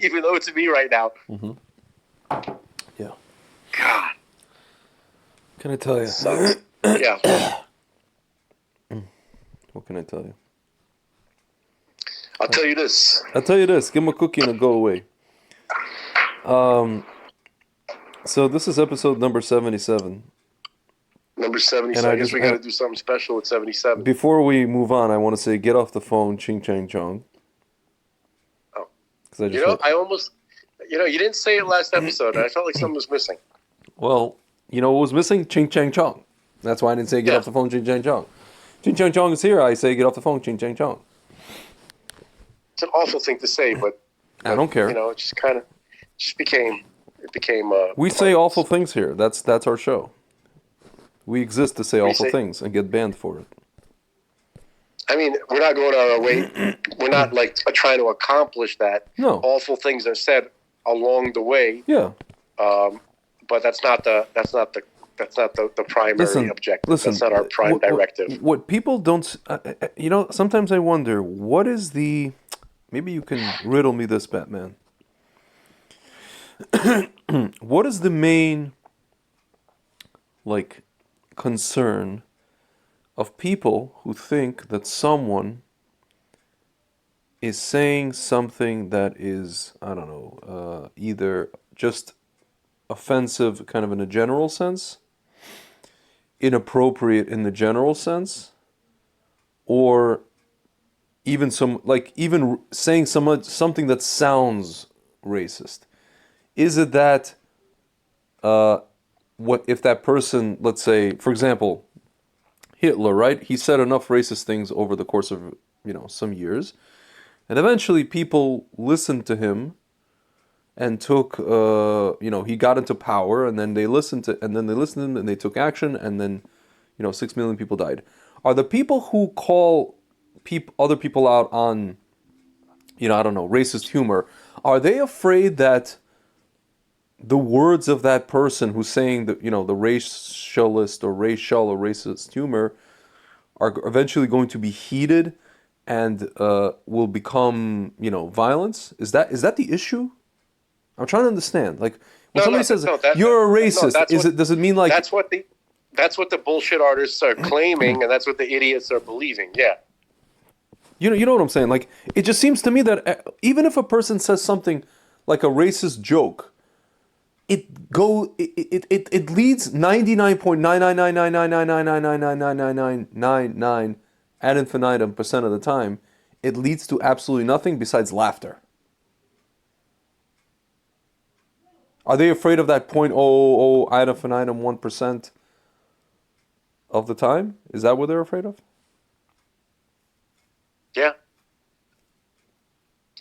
even though it's me right now. Mm-hmm. Yeah. God. Can I tell you? So, yeah. What can I tell you? I'll tell you this. Give him a cookie and a go away. So this is episode number 77. Number 77. I guess we got to do something special with 77. Before we move on, I want to say get off the phone, ching chang chong. Oh. I almost, you didn't say it last episode. And I felt like something was missing. Well, you know what was missing? Ching chang chong. That's why I didn't say get off the phone, ching chang chong. Ching chang chong is here. I say get off the phone, ching chang chong. It's an awful thing to say, but I don't care. It just kind of became. We say awful things here. That's our show. We exist to say awful things and get banned for it. I mean, we're not going out of our way. We're not like trying to accomplish that. No. Awful things are said along the way. Yeah. But that's not the primary objective. That's not our prime directive. What people don't, sometimes I wonder, what is the, maybe you can riddle me this, Batman. What is the main, concern of people who think that someone is saying something that is, I don't know, either just offensive kind of in a general sense, inappropriate in the general sense, or even saying something that sounds racist? Is it that what if that person, let's say, for example, Hitler, right? He said enough racist things over the course of, some years, and eventually people listened to him and took, he got into power, and then they listened to him, and they took action, and then, 6 million people died. Are the people who call other people out on, racist humor, are they afraid that the words of that person who's saying that, the racialist or racial or racist humor are eventually going to be heated and will become, violence? Is that the issue? I'm trying to understand. When somebody says you're a racist, does it mean like that's what the bullshit artists are claiming, and that's what the idiots are believing? Yeah. You know what I'm saying? It just seems to me that even if a person says something like a racist joke, it leads 99.9999999999999 ad infinitum % of the time. It leads to absolutely nothing besides laughter. Are they afraid of that 0.000 ad infinitum 1% of the time? Is that what they're afraid of? Yeah.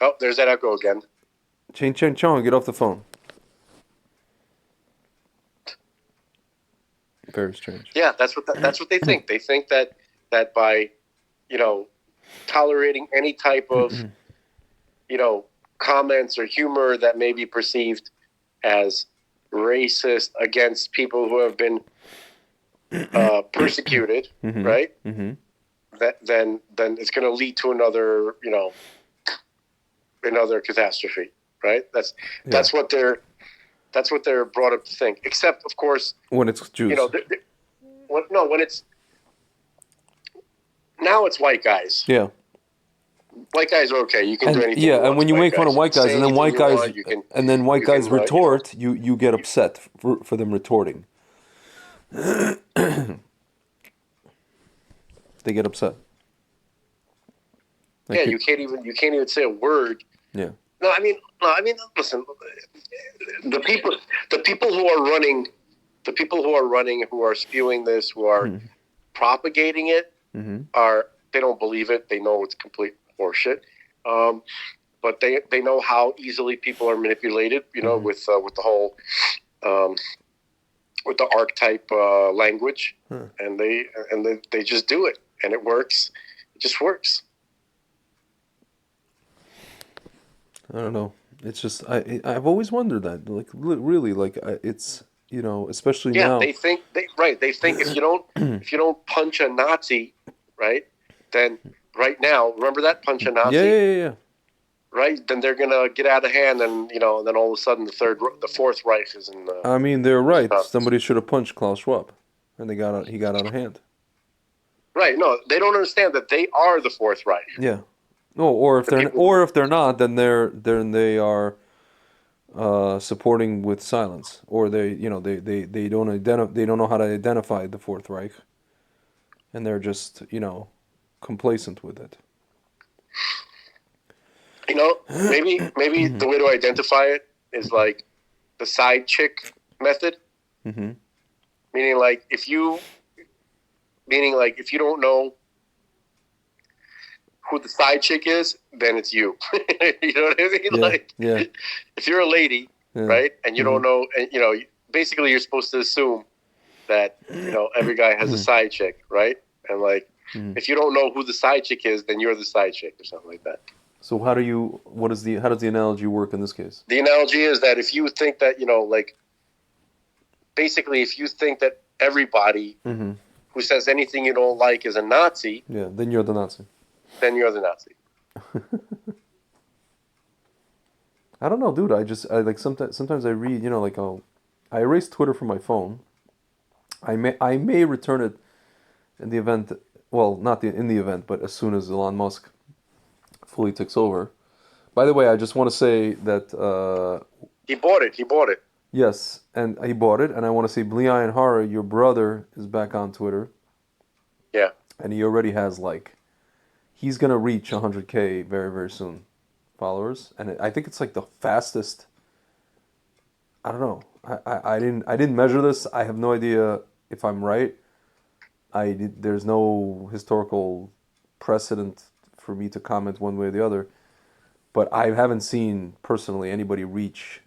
Oh, there's that echo again. Ching chang chong, get off the phone. Very strange. Yeah, that's what they think. They think that by, tolerating any type of, comments or humor that may be perceived as racist against people who have been persecuted, right? Mm-hmm. Then it's going to lead to another catastrophe, right? That's what they're brought up to think. Except, of course, when it's Jews. When it's now it's white guys. Yeah. White guys are okay. You can do anything. Yeah, and when you make fun of white guys, and then white guys retort, you get upset for them retorting. They get upset. You can't even say a word. Yeah. No, I mean, listen. The people who are running, who are spewing this, who are propagating it, they don't believe it. They know it's complete horseshit. But they know how easily people are manipulated. With the whole with the archetype language, and they just do it, and it works. It just works. I don't know. It's just I've always wondered that, really, it's especially now. Yeah, they think if you don't punch a Nazi, right? Then right now, remember that punch a Nazi? Yeah. right? Then they're gonna get out of hand, and then all of a sudden the Fourth Reich is in. I mean, they're right. Somebody should have punched Klaus Schwab, and he got out of hand. Right? No, they don't understand that they are the Fourth Reich. Yeah. No, or if they're not, then they are supporting with silence, or they don't know how to identify the Fourth Reich, and they're just complacent with it. Maybe the way to identify it is like the side chick method. Mm-hmm. Meaning like if you don't know who the side chick is, then it's you. You know what I mean? Yeah. If you're a lady, right, and you don't know, and basically you're supposed to assume that every guy has a side chick, right? And if you don't know who the side chick is, then you're the side chick or something like that. So how does the analogy work in this case? The analogy is that if you think that basically if you think that everybody who says anything you don't like is a Nazi, then you're the Nazi. Then you're the Nazi. I don't know, dude. I like sometimes I read, I erase Twitter from my phone. I may return it in the event, well, not in the event, but as soon as Elon Musk fully takes over. By the way, I just want to say that he bought it. Yes, and he bought it, and I want to say Bli and Hara, your brother, is back on Twitter. Yeah. And he already has he's gonna reach 100K very, very soon, followers, and I think it's the fastest. I don't know. I didn't measure this. I have no idea if I'm right. There's no historical precedent for me to comment one way or the other, but I haven't seen personally anybody reach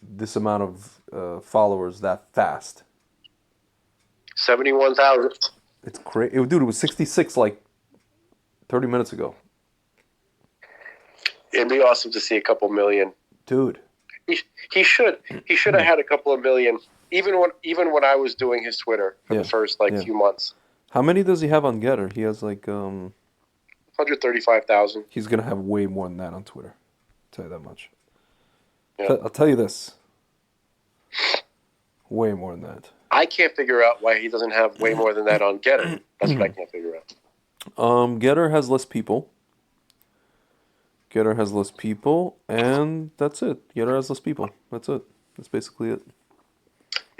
this amount of followers that fast. 71,000. It's crazy, dude. It was 66 30 minutes ago. It'd be awesome to see a couple million. Dude. He should have had a couple of million. Even when I was doing his Twitter for the first few months. How many does he have on Getter? He has 135,000. He's gonna have way more than that on Twitter. I'll tell you that much. Yeah. I'll tell you this. Way more than that. I can't figure out why he doesn't have way more than that on Getter. That's what I can't figure out. Getter has less people. And that's it. Getter has less people. That's it. That's basically it.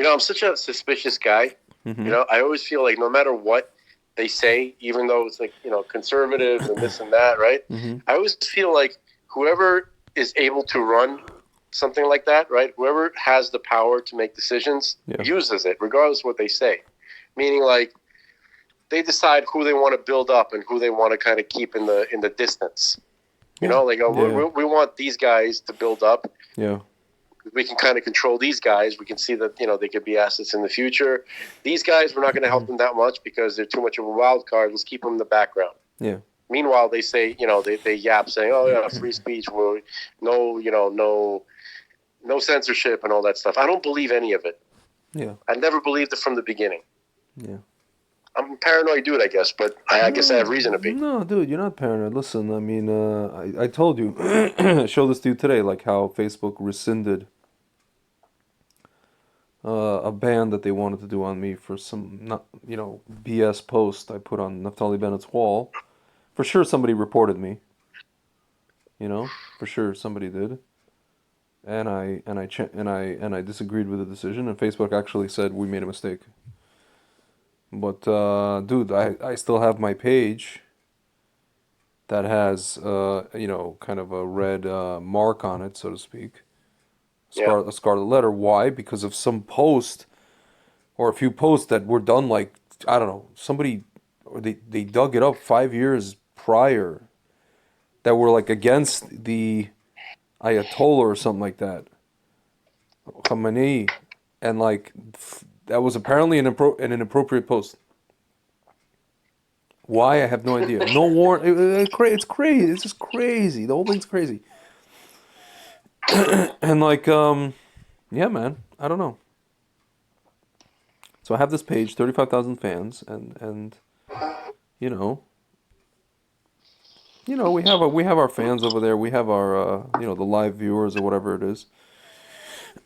I'm such a suspicious guy. Mm-hmm. I always feel like no matter what they say, even though it's conservatives and this and that, right? Mm-hmm. I always feel like whoever is able to run something like that, right? Whoever has the power to make decisions uses it, regardless of what they say. Meaning, they decide who they want to build up and who they want to kind of keep in the distance. We want these guys to build up. Yeah. We can kind of control these guys. We can see that they could be assets in the future. These guys, we're not going to help them that much because they're too much of a wild card. Let's keep them in the background. Yeah. Meanwhile, they say, they yap saying, "Oh yeah, free speech, no censorship and all that stuff." I don't believe any of it. Yeah. I never believed it from the beginning. Yeah. I'm a paranoid dude, I guess, but I guess I have reason to be. No, dude, you're not paranoid. Listen, I mean, I told you, I showed this to you today, how Facebook rescinded a ban that they wanted to do on me for some, BS post I put on Naftali Bennett's wall. For sure, somebody reported me. For sure, somebody did. And I disagreed with the decision, and Facebook actually said we made a mistake. But dude, I still have my page that has kind of a red mark on it, so to speak. A scarlet letter. Why? Because of some post or a few posts that were done I don't know, somebody, or they dug it up 5 years prior that were against the Ayatollah or something like that. Khamenei, and that was apparently an inappropriate post. Why? I have no idea. No warrant. It's crazy. It's just crazy. The whole thing's crazy. And yeah, man. I don't know. So I have this page, 35,000 fans, and we have our fans over there. We have our the live viewers or whatever it is.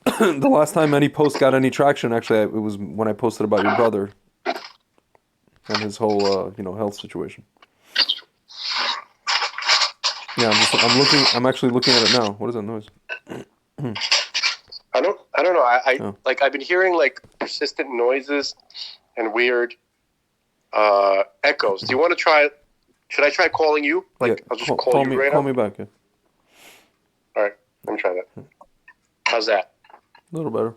The last time any post got any traction, actually, it was when I posted about your brother and his whole health situation. Yeah, I'm actually looking at it now. What is that noise? I don't know. Oh. I've been hearing like persistent noises and weird echoes. Do you want to try? Should I try calling you? Like, I'll just call you right now. Call me back. Yeah. All right, let me try that. How's that? A little better.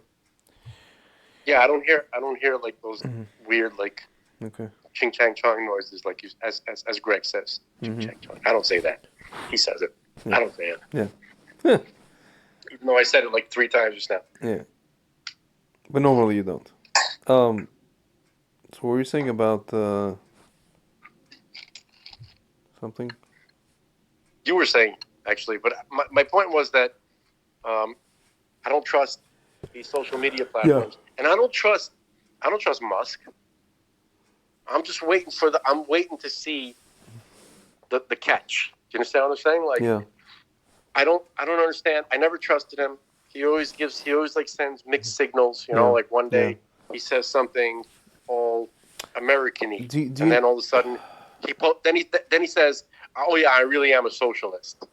Yeah, I don't hear like those weird like ching chang chong noises like as Greg says. Ching chang chong. I don't say that. He says it. Yeah. I don't say it. Yeah. Even though I said it like 3 times just now. Yeah. But normally you don't. So what were you saying about something? You were saying actually, but my point was that I don't trust these social media platforms, and I don't trust Musk. I'm just waiting I'm waiting to see the catch. Do you understand what I'm saying? Like, yeah. I don't understand. I never trusted him. He always like sends mixed signals. You know, like one day he says something all American-y, and then all of a sudden then he says, "Oh yeah, I really am a socialist."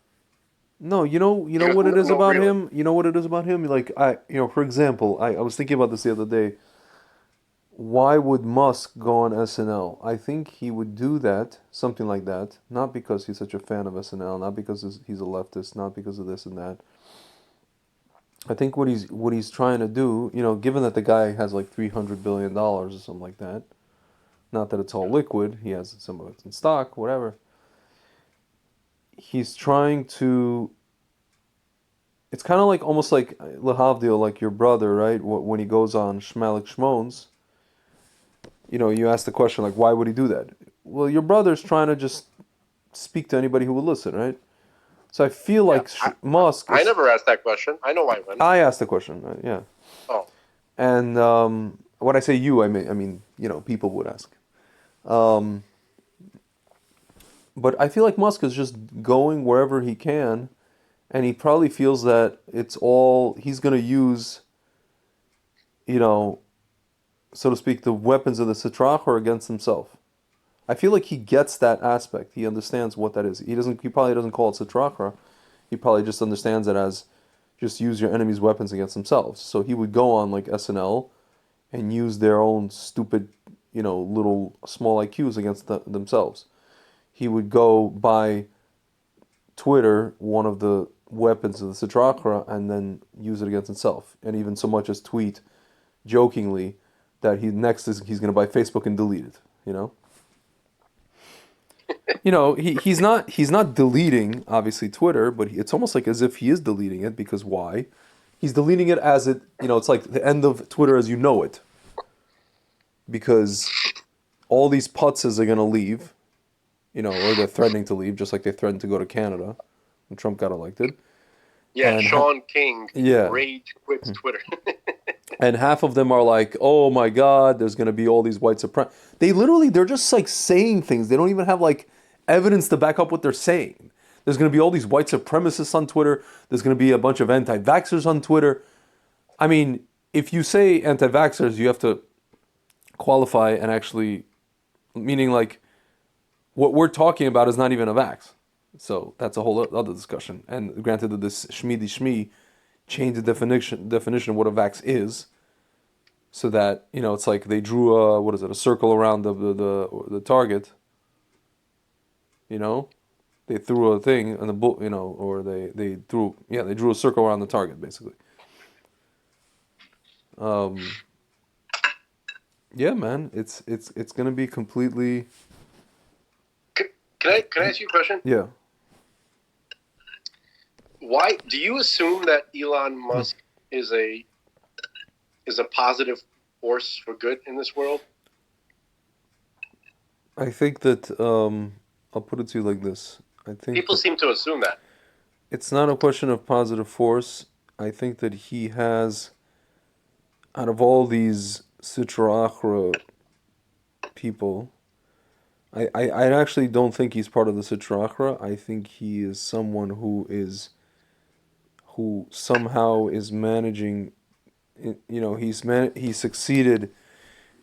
No, you know what it is about him? You know what it is about him? Like, for example, I was thinking about this the other day. Why would Musk go on SNL? I think he would do that, something like that, not because he's such a fan of SNL, not because he's a leftist, not because of this and that. I think what he's trying to do, given that the guy has like $300 billion or something like that, not that it's all liquid, he has some of it in stock, whatever. He's trying to. It's kind of like almost like Lehavdil, like your brother, right? When he goes on Shmalik Shmones, you ask the question like, why would he do that? Well, your brother's trying to just speak to anybody who will listen, right? So I feel like Musk. I never asked that question. I know why. I asked the question, yeah. Oh. And when I say you, I mean people would ask. But I feel like Musk is just going wherever he can, and he probably feels that it's all he's going to use, so to speak, the weapons of the Sitrachor against himself. I feel like he gets that aspect. He understands what that is. He probably doesn't call it Sitrachor. He probably just understands it as just use your enemy's weapons against themselves. So he would go on like SNL and use their own stupid, little small IQs against themselves. He would go by Twitter, one of the weapons of the Sitrachra, and then use it against himself. And even so much as tweet jokingly that he's going to buy Facebook and delete it, he's not deleting obviously Twitter, but it's almost like as if he is deleting it, because why? He's deleting it as it, it's like the end of Twitter as you know it. Because all these putzes are going to leave, or they're threatening to leave, just like they threatened to go to Canada when Trump got elected. Yeah, and Sean King, Reid quits Twitter. And half of them are like, oh my God, there's going to be all these white supremacists. They're just like saying things. They don't even have like evidence to back up what they're saying. There's going to be all these white supremacists on Twitter. There's going to be a bunch of anti-vaxxers on Twitter. I mean, if you say anti-vaxxers, you have to qualify and actually, meaning like, what we're talking about is not even a vax. So that's a whole other discussion. And granted that this Shmi changed the definition of what a vax is, so that it's like they drew a circle around the target. They threw a thing and or they drew a circle around the target basically. Yeah, man, it's gonna be completely. Can I ask you a question? Yeah. Why do you assume that Elon Musk is a positive force for good in this world? I think that I'll put it to you like this. I think people seem to assume that. It's not a question of positive force. I think that he has, out of all these Sitra Achra people, I actually don't think he's part of the Sitra Achra. I think he is someone who somehow is managing. He succeeded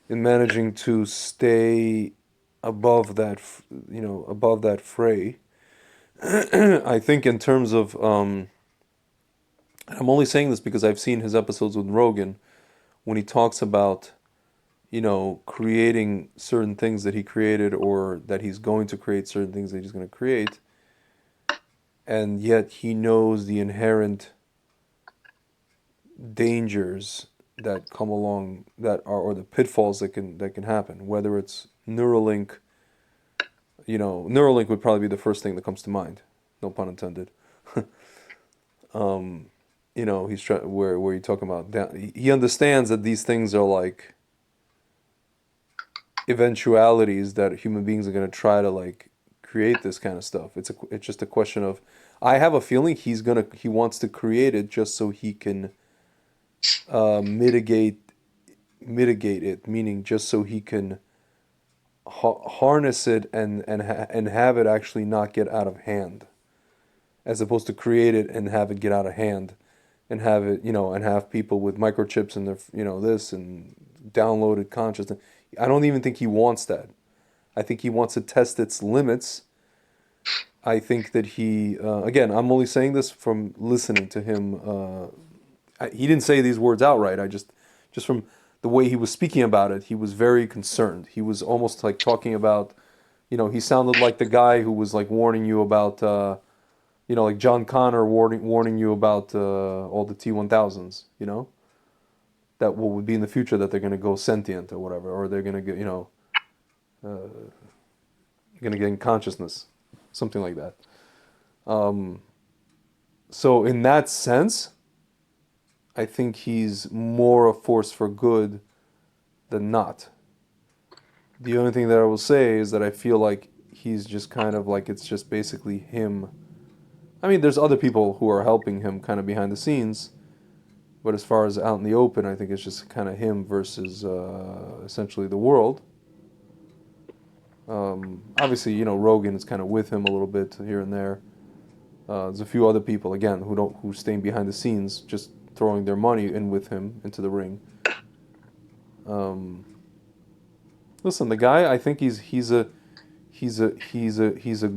in managing to stay above above that fray. I think in terms of I'm only saying this because I've seen his episodes with Rogan when he talks about creating certain things that he created or that he's going to create certain things that he's going to create, and yet he knows the inherent dangers that come along or the pitfalls that can happen. Whether it's Neuralink, Neuralink would probably be the first thing that comes to mind. No pun intended. He's trying where you talk about he understands that these things are like eventualities that human beings are going to try to like create this kind of stuff. It's just a question of I have a feeling he wants to create it just so he can mitigate it, meaning just so he can harness it and have it actually not get out of hand, as opposed to create it and have it get out of hand, and have it and have people with microchips in their this and downloaded consciousness. I don't even think he wants that. I think he wants to test its limits. I think that again, I'm only saying this from listening to him. He didn't say these words outright. Just from the way he was speaking about it, he was very concerned. He was almost like talking about, he sounded like the guy who was like warning you about, like John Connor warning you about all the T-1000s, that what would be in the future that they're going to go sentient or whatever, or they're going to get, going to get in consciousness, something like that. So in that sense, I think he's more a force for good than not. The only thing that I will say is that I feel like he's just kind of like it's just basically him. I mean, there's other people who are helping him kind of behind the scenes, but as far as out in the open, I think it's just kind of him versus essentially the world. Obviously, Rogan is kind of with him a little bit here and there. There's a few other people again who staying behind the scenes, just throwing their money in with him into the ring. Listen, the guy, I think he's a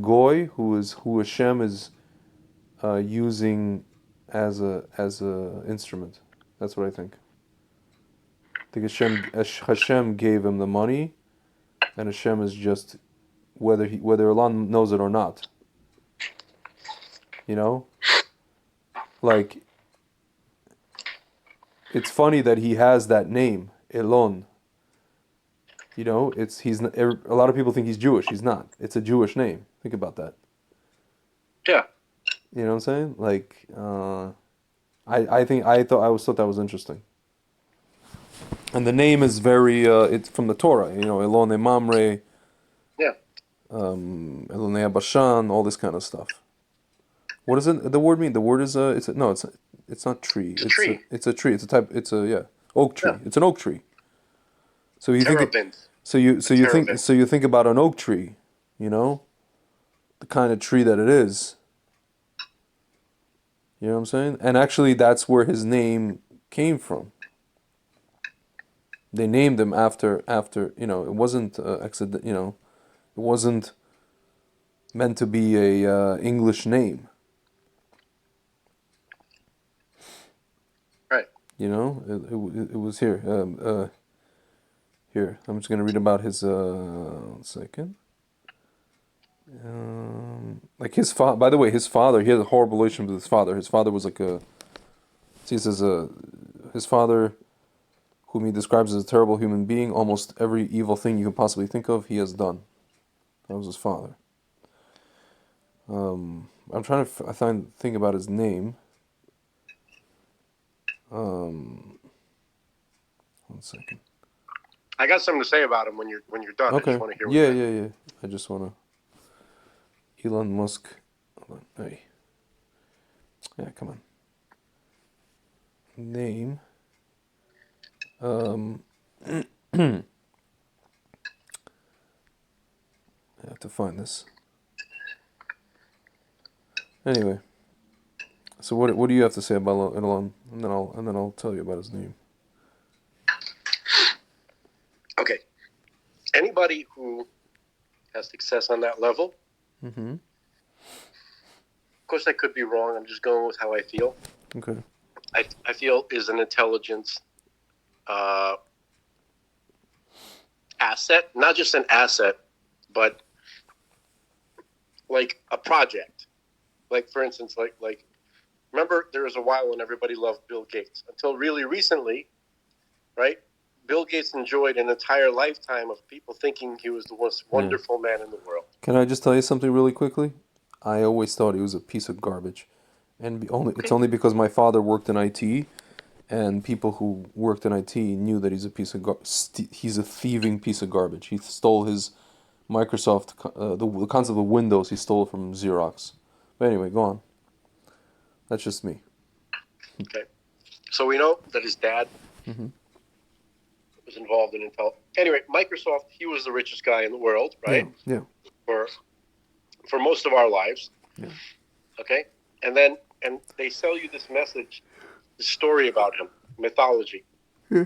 goy who Hashem is using as a instrument. That's what I think. I think Hashem gave him the money, and Hashem is just whether Elon knows it or not. Like it's funny that he has that name, Elon. A lot of people think he's Jewish. He's not. It's a Jewish name. Think about that. Yeah. You know what I'm saying? Like, I thought that was interesting. And the name is very. It's from the Torah. Elon Mamre. Yeah. Elon Bashan. All this kind of stuff. What does the word mean? The word is it's not tree. It's a tree. It's a tree. It's a type. It's a oak tree. Yeah. It's an oak tree. So you think about an oak tree, the kind of tree that it is. You know what I'm saying? And actually, that's where his name came from. They named him after it wasn't accident. It wasn't meant to be a English name. Right. It was here. Here, I'm just going to read about his, one second. Like his father, by the way, his father, he had a horrible relationship with his father. His father was like he says, his father, whom he describes as a terrible human being, almost every evil thing you can possibly think of, he has done. That was his father. I'm trying to think about his name. One second. I got something to say about him when you're done. Okay. I just want to hear. Yeah. I just want to. Elon Musk. Hold on. Hey. Yeah, come on. Name. I have to find this. Anyway, so what do you have to say about Elon? And then I'll tell you about his name. Okay. Anybody who has success on that level, Mm-hmm. of course I could be wrong. I'm just going with how I feel. Okay. I feel is an intelligence asset, not just an asset, but like a project. Like, for instance, like remember there was a while when everybody loved Bill Gates until really recently, right? Bill Gates enjoyed an entire lifetime of people thinking he was the most wonderful man in the world. Can I just tell you something really quickly? I always thought he was a piece of garbage, and it's only because my father worked in IT, and people who worked in IT knew that he's a piece of he's a thieving piece of garbage. He stole his Microsoft, the concept of Windows. He stole it from Xerox. But anyway, go on. That's just me. Okay, so we know that his dad was involved in Intel. Anyway, Microsoft. He was the richest guy in the world, right? Yeah. For most of our lives. Yeah. Okay, and they sell you this message, this story about him, mythology. Yeah.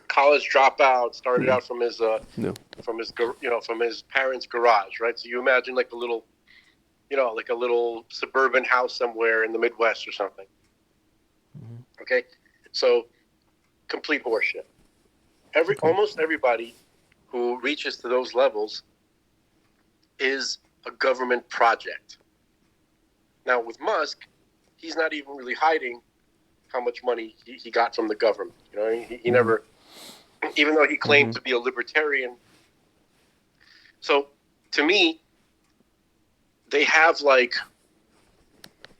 College dropout, started out from his from his parents' garage, right? So you imagine like a little suburban house somewhere in the Midwest or something. Mm-hmm. Okay, so complete horseshit. Almost everybody who reaches to those levels is a government project. Now with Musk, he's not even really hiding how much money he got from the government. You know, he never, even though he claimed to be a libertarian. So to me, they have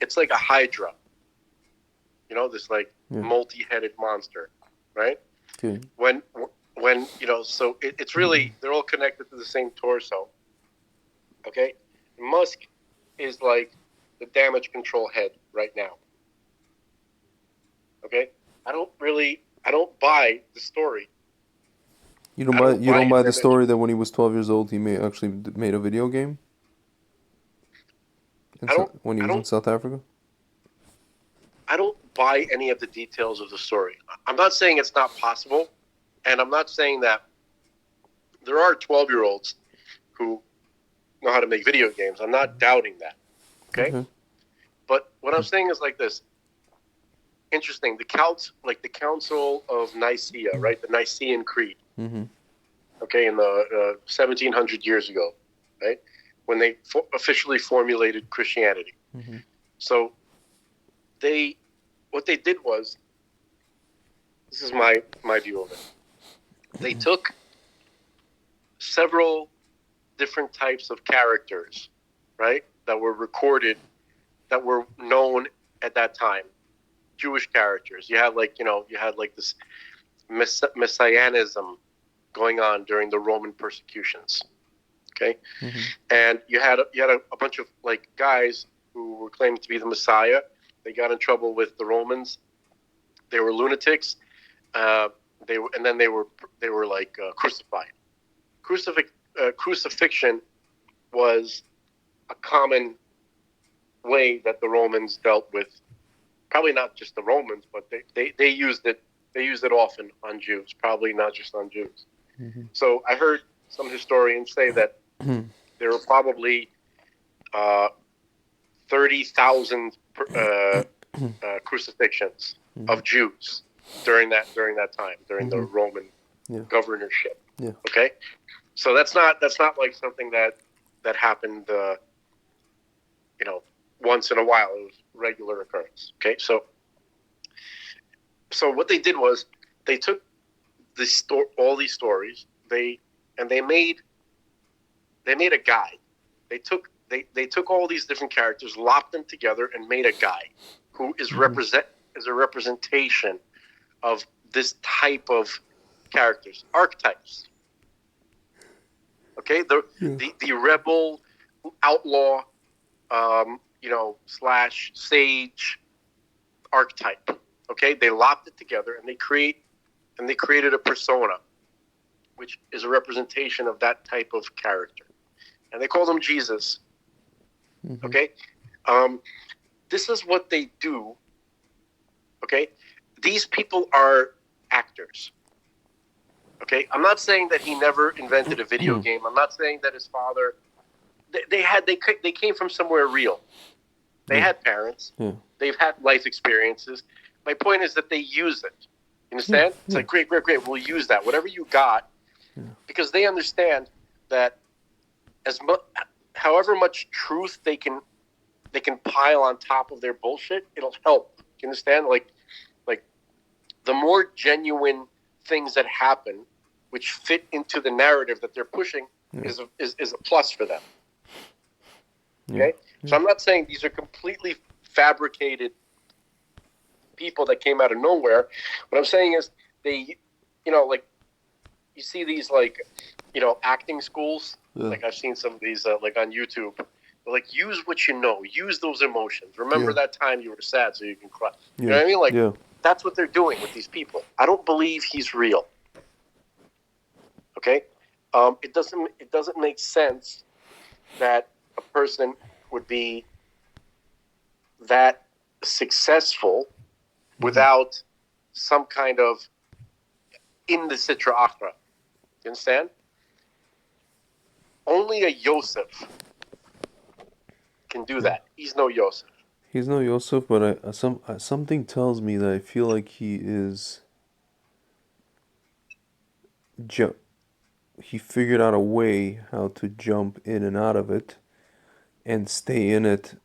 it's like a hydra. You know, this multi-headed monster, right? Okay. When so it's really, they're all connected to the same torso. Okay, Musk is like the damage control head right now. Okay, I don't buy the story. You don't buy the story that when he was 12 years old, he actually made a video game? When he was in South Africa? I don't buy any of the details of the story. I'm not saying it's not possible, and I'm not saying that there are 12-year-olds who know how to make video games. I'm not doubting that. Okay? Mm-hmm. But what I'm saying is like this. Interesting. The Council of Nicaea, right? The Nicene Creed. Mm-hmm. Okay, in the 1700 years ago, right? When they officially formulated Christianity. Mm-hmm. So what they did was, this is my view of it. They took several different types of characters, right? That were recorded, that were known at that time. Jewish characters. You had this messianism going on during the Roman persecutions. Okay, and you had a bunch of guys who were claiming to be the Messiah. They got in trouble with the Romans. They were lunatics. They were crucified. Crucifixion was a common way that the Romans dealt with. Probably not just the Romans, but they used it. They used it often on Jews. Probably not just on Jews. Mm-hmm. So I heard some historians say that there were probably 30,000 crucifixions of Jews during that time, during the Roman governorship. Yeah. Okay, so that's not like something that happened, once in a while. It was regular occurrence. Okay, so what they did was they took all these stories, they made a guide. They took all these different characters, lopped them together, and made a guy who is a representation of this type of characters, archetypes. Okay, the rebel, outlaw, / sage archetype. Okay, they lopped it together and they created a persona, which is a representation of that type of character. and they called him Jesus. Okay? This is what they do. Okay? These people are actors. Okay? I'm not saying that he never invented a video game. I'm not saying that his father... They came from somewhere real. They had parents. They've had life experiences. My point is that they use it. You understand? It's like, great. We'll use that. Whatever you got, because they understand that however much truth they can pile on top of their bullshit, it'll help. You understand? Like the more genuine things that happen, which fit into the narrative that they're pushing, is a plus for them. Okay? So I'm not saying these are completely fabricated people that came out of nowhere. What I'm saying is they, like you see these acting schools. Like I've seen some of these like on YouTube. They're like, use what you know, use those emotions. Remember that time you were sad so you can cry. You know what I mean? Like that's what they're doing with these people. I don't believe he's real. Okay? It doesn't make sense that a person would be that successful without some kind of in the Sitra Achra. You understand? Only a Yosef can do that. He's no Yosef. He's no Yosef, but something tells me that I feel like he is... He figured out a way how to jump in and out of it and stay in it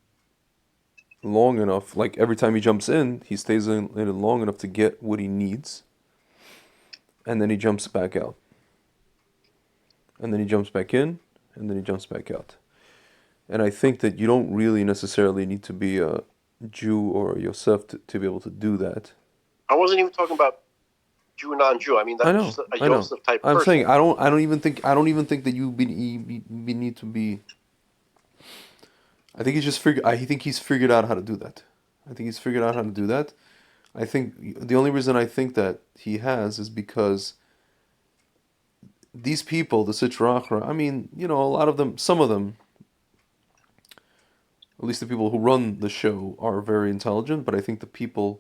long enough. Like every time he jumps in, he stays in it long enough to get what he needs, and then he jumps back out. And then he jumps back in, and then he jumps back out. And I think that you don't really necessarily need to be a Jew or a Yosef to be able to do that. I wasn't even talking about Jew, non-Jew. I mean, that's just a Yosef type person. I'm saying I don't even think that you need to be. I think he's figured out how to do that. I think he's figured out how to do that. I think the only reason I think that he has is because these people, the Sitra Achra, I mean, a lot of them, some of them, at least the people who run the show, are very intelligent, but I think the people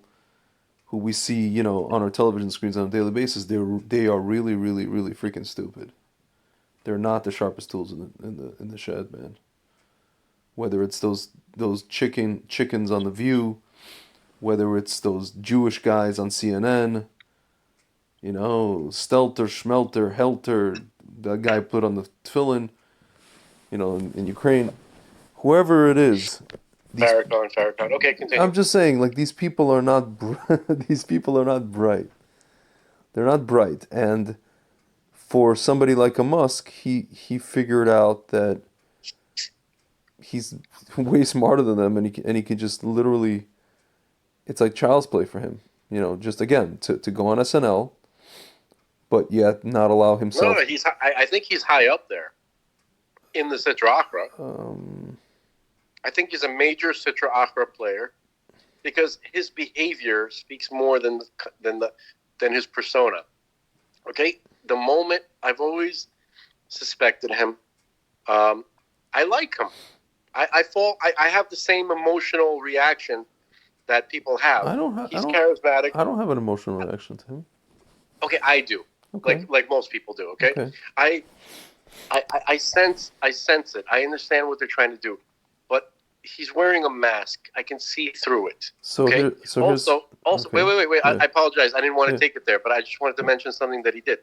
who we see, on our television screens on a daily basis, they are really, really, really freaking stupid. They're not the sharpest tools in the shed, man. Whether it's those chickens on The View, whether it's those Jewish guys on CNN, Stelter, Schmelter, Helter, that guy put on the tefillin, in Ukraine, whoever it is. Farrakhan. Okay, continue. I'm just saying, like, these people are not these people are not bright. They're not bright, and for somebody like a Musk, he figured out that he's way smarter than them, and he can just literally, it's like child's play for him. Just again to go on SNL, but yet not allow himself. No, I think he's high up there in the Sitra Achra. I think he's a major Sitra Achra player because his behavior speaks more than his persona. Okay, the moment I've always suspected him. I like him. I have the same emotional reaction that people have. He's charismatic. I don't have an emotional reaction to him. Okay, I do. Okay. Like most people do. Okay. I sense it. I understand what they're trying to do, but he's wearing a mask. I can see through it. Okay. Also, wait. Yeah. I apologize. I didn't want to take it there, but I just wanted to mention something that he did.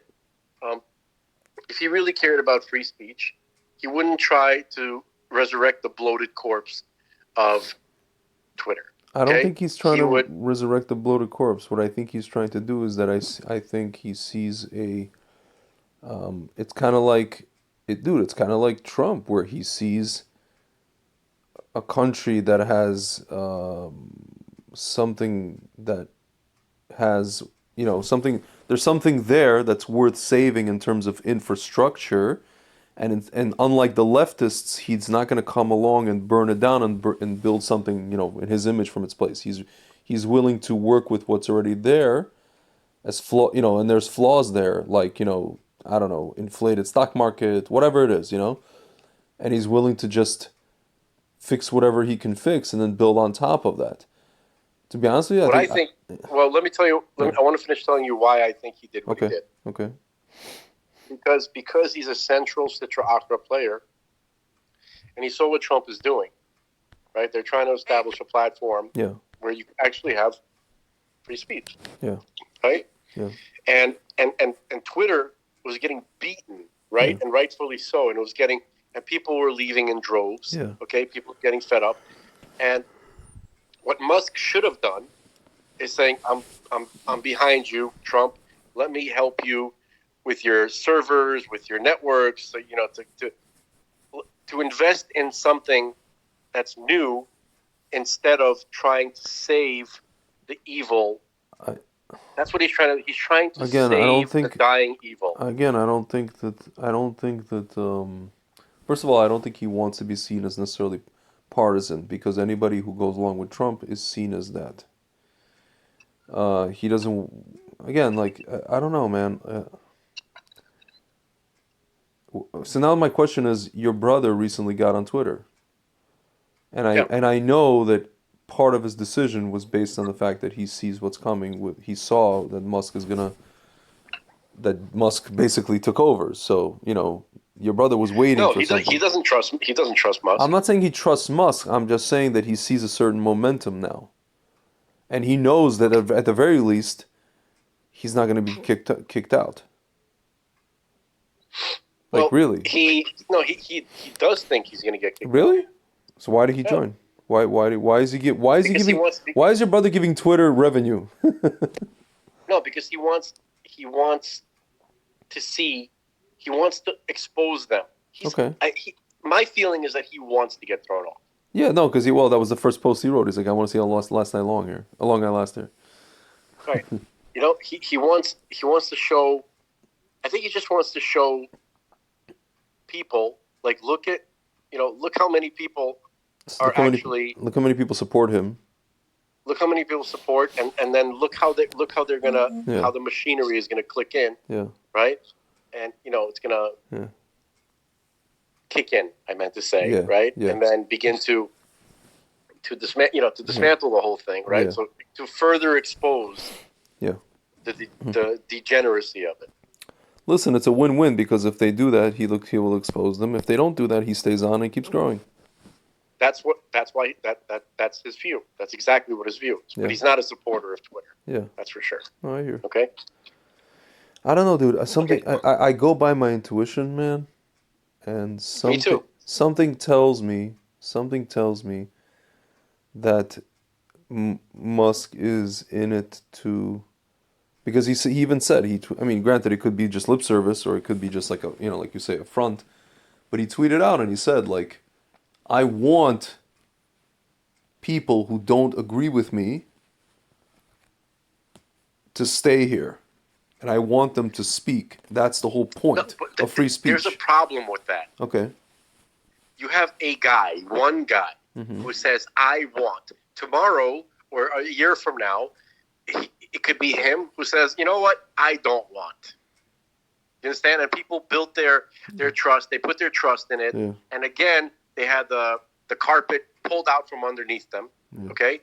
If he really cared about free speech, he wouldn't try to resurrect the bloated corpse of Twitter. I don't think he's trying to resurrect the bloated corpse. What I think he's trying to do is that I think he sees a... it's kind of like... It's kind of like Trump, where he sees a country that has something that has... something... There's something there that's worth saving in terms of infrastructure. And unlike the leftists, he's not going to come along and burn it down and build something, in his image from its place. He's willing to work with what's already there, and there's flaws there, like, I don't know, inflated stock market, whatever it is, and he's willing to just fix whatever he can fix and then build on top of that. To be honest with you, well, let me tell you. I want to finish telling you why I think he did what he did. Okay. Because he's a central Citra Achra player, and he saw what Trump is doing. Right? They're trying to establish a platform where you actually have free speech. Yeah. Right? Yeah. And Twitter was getting beaten, right? And rightfully so. And people were leaving in droves. Yeah. Okay, people were getting fed up. And what Musk should have done is saying, I'm behind you, Trump. Let me help you with your servers, with your networks, so, to invest in something that's new instead of trying to save the evil. That's what he's trying to. He's trying to save the dying evil. Again, I don't think that. First of all, I don't think he wants to be seen as necessarily partisan, because anybody who goes along with Trump is seen as that. He doesn't. Again, I don't know, man. So now my question is: your brother recently got on Twitter, and I know that part of his decision was based on the fact that he sees what's coming. He saw that Musk basically took over. So your brother was waiting for something. He doesn't trust Musk. I'm not saying he trusts Musk. I'm just saying that he sees a certain momentum now, and he knows that at the very least, he's not going to be kicked out. Really? He does think he's going to get kicked out. Really? So why did he join? Why is your brother giving Twitter revenue? No, because he wants to expose them. Okay. My feeling is that he wants to get thrown off. Yeah, no, because that was the first post he wrote. He's like, I want to see how long I last here. Right. He wants to show. I think he just wants to show people, look how many people look how many people support him. Look how many people support, and then look how they're gonna how the machinery is gonna click in. Yeah. Right. And it's gonna kick in. I meant to say, right, and then begin to dismantle the whole thing, right? So to further expose, the degeneracy of it. Listen, it's a win-win, because if they do that, he will expose them. If they don't do that, he stays on and keeps growing. That's his view. That's exactly what his view is. But he's not a supporter of Twitter. Yeah, that's for sure. Oh, I hear. Okay. I don't know, dude. I go by my intuition, man, and me too. Something tells me that Musk is in it to, because he even said granted, it could be just lip service, or it could be just like like you say, a front, but he tweeted out and he said, I want people who don't agree with me to stay here, and I want them to speak. That's the whole point of free speech. There's a problem with that. Okay. You have one guy, who says, I want. Tomorrow, or a year from now, it could be him who says, you know what, I don't want. You understand? And people built their trust. They put their trust in it. Yeah. And again, they had the carpet pulled out from underneath them. Yeah. Okay?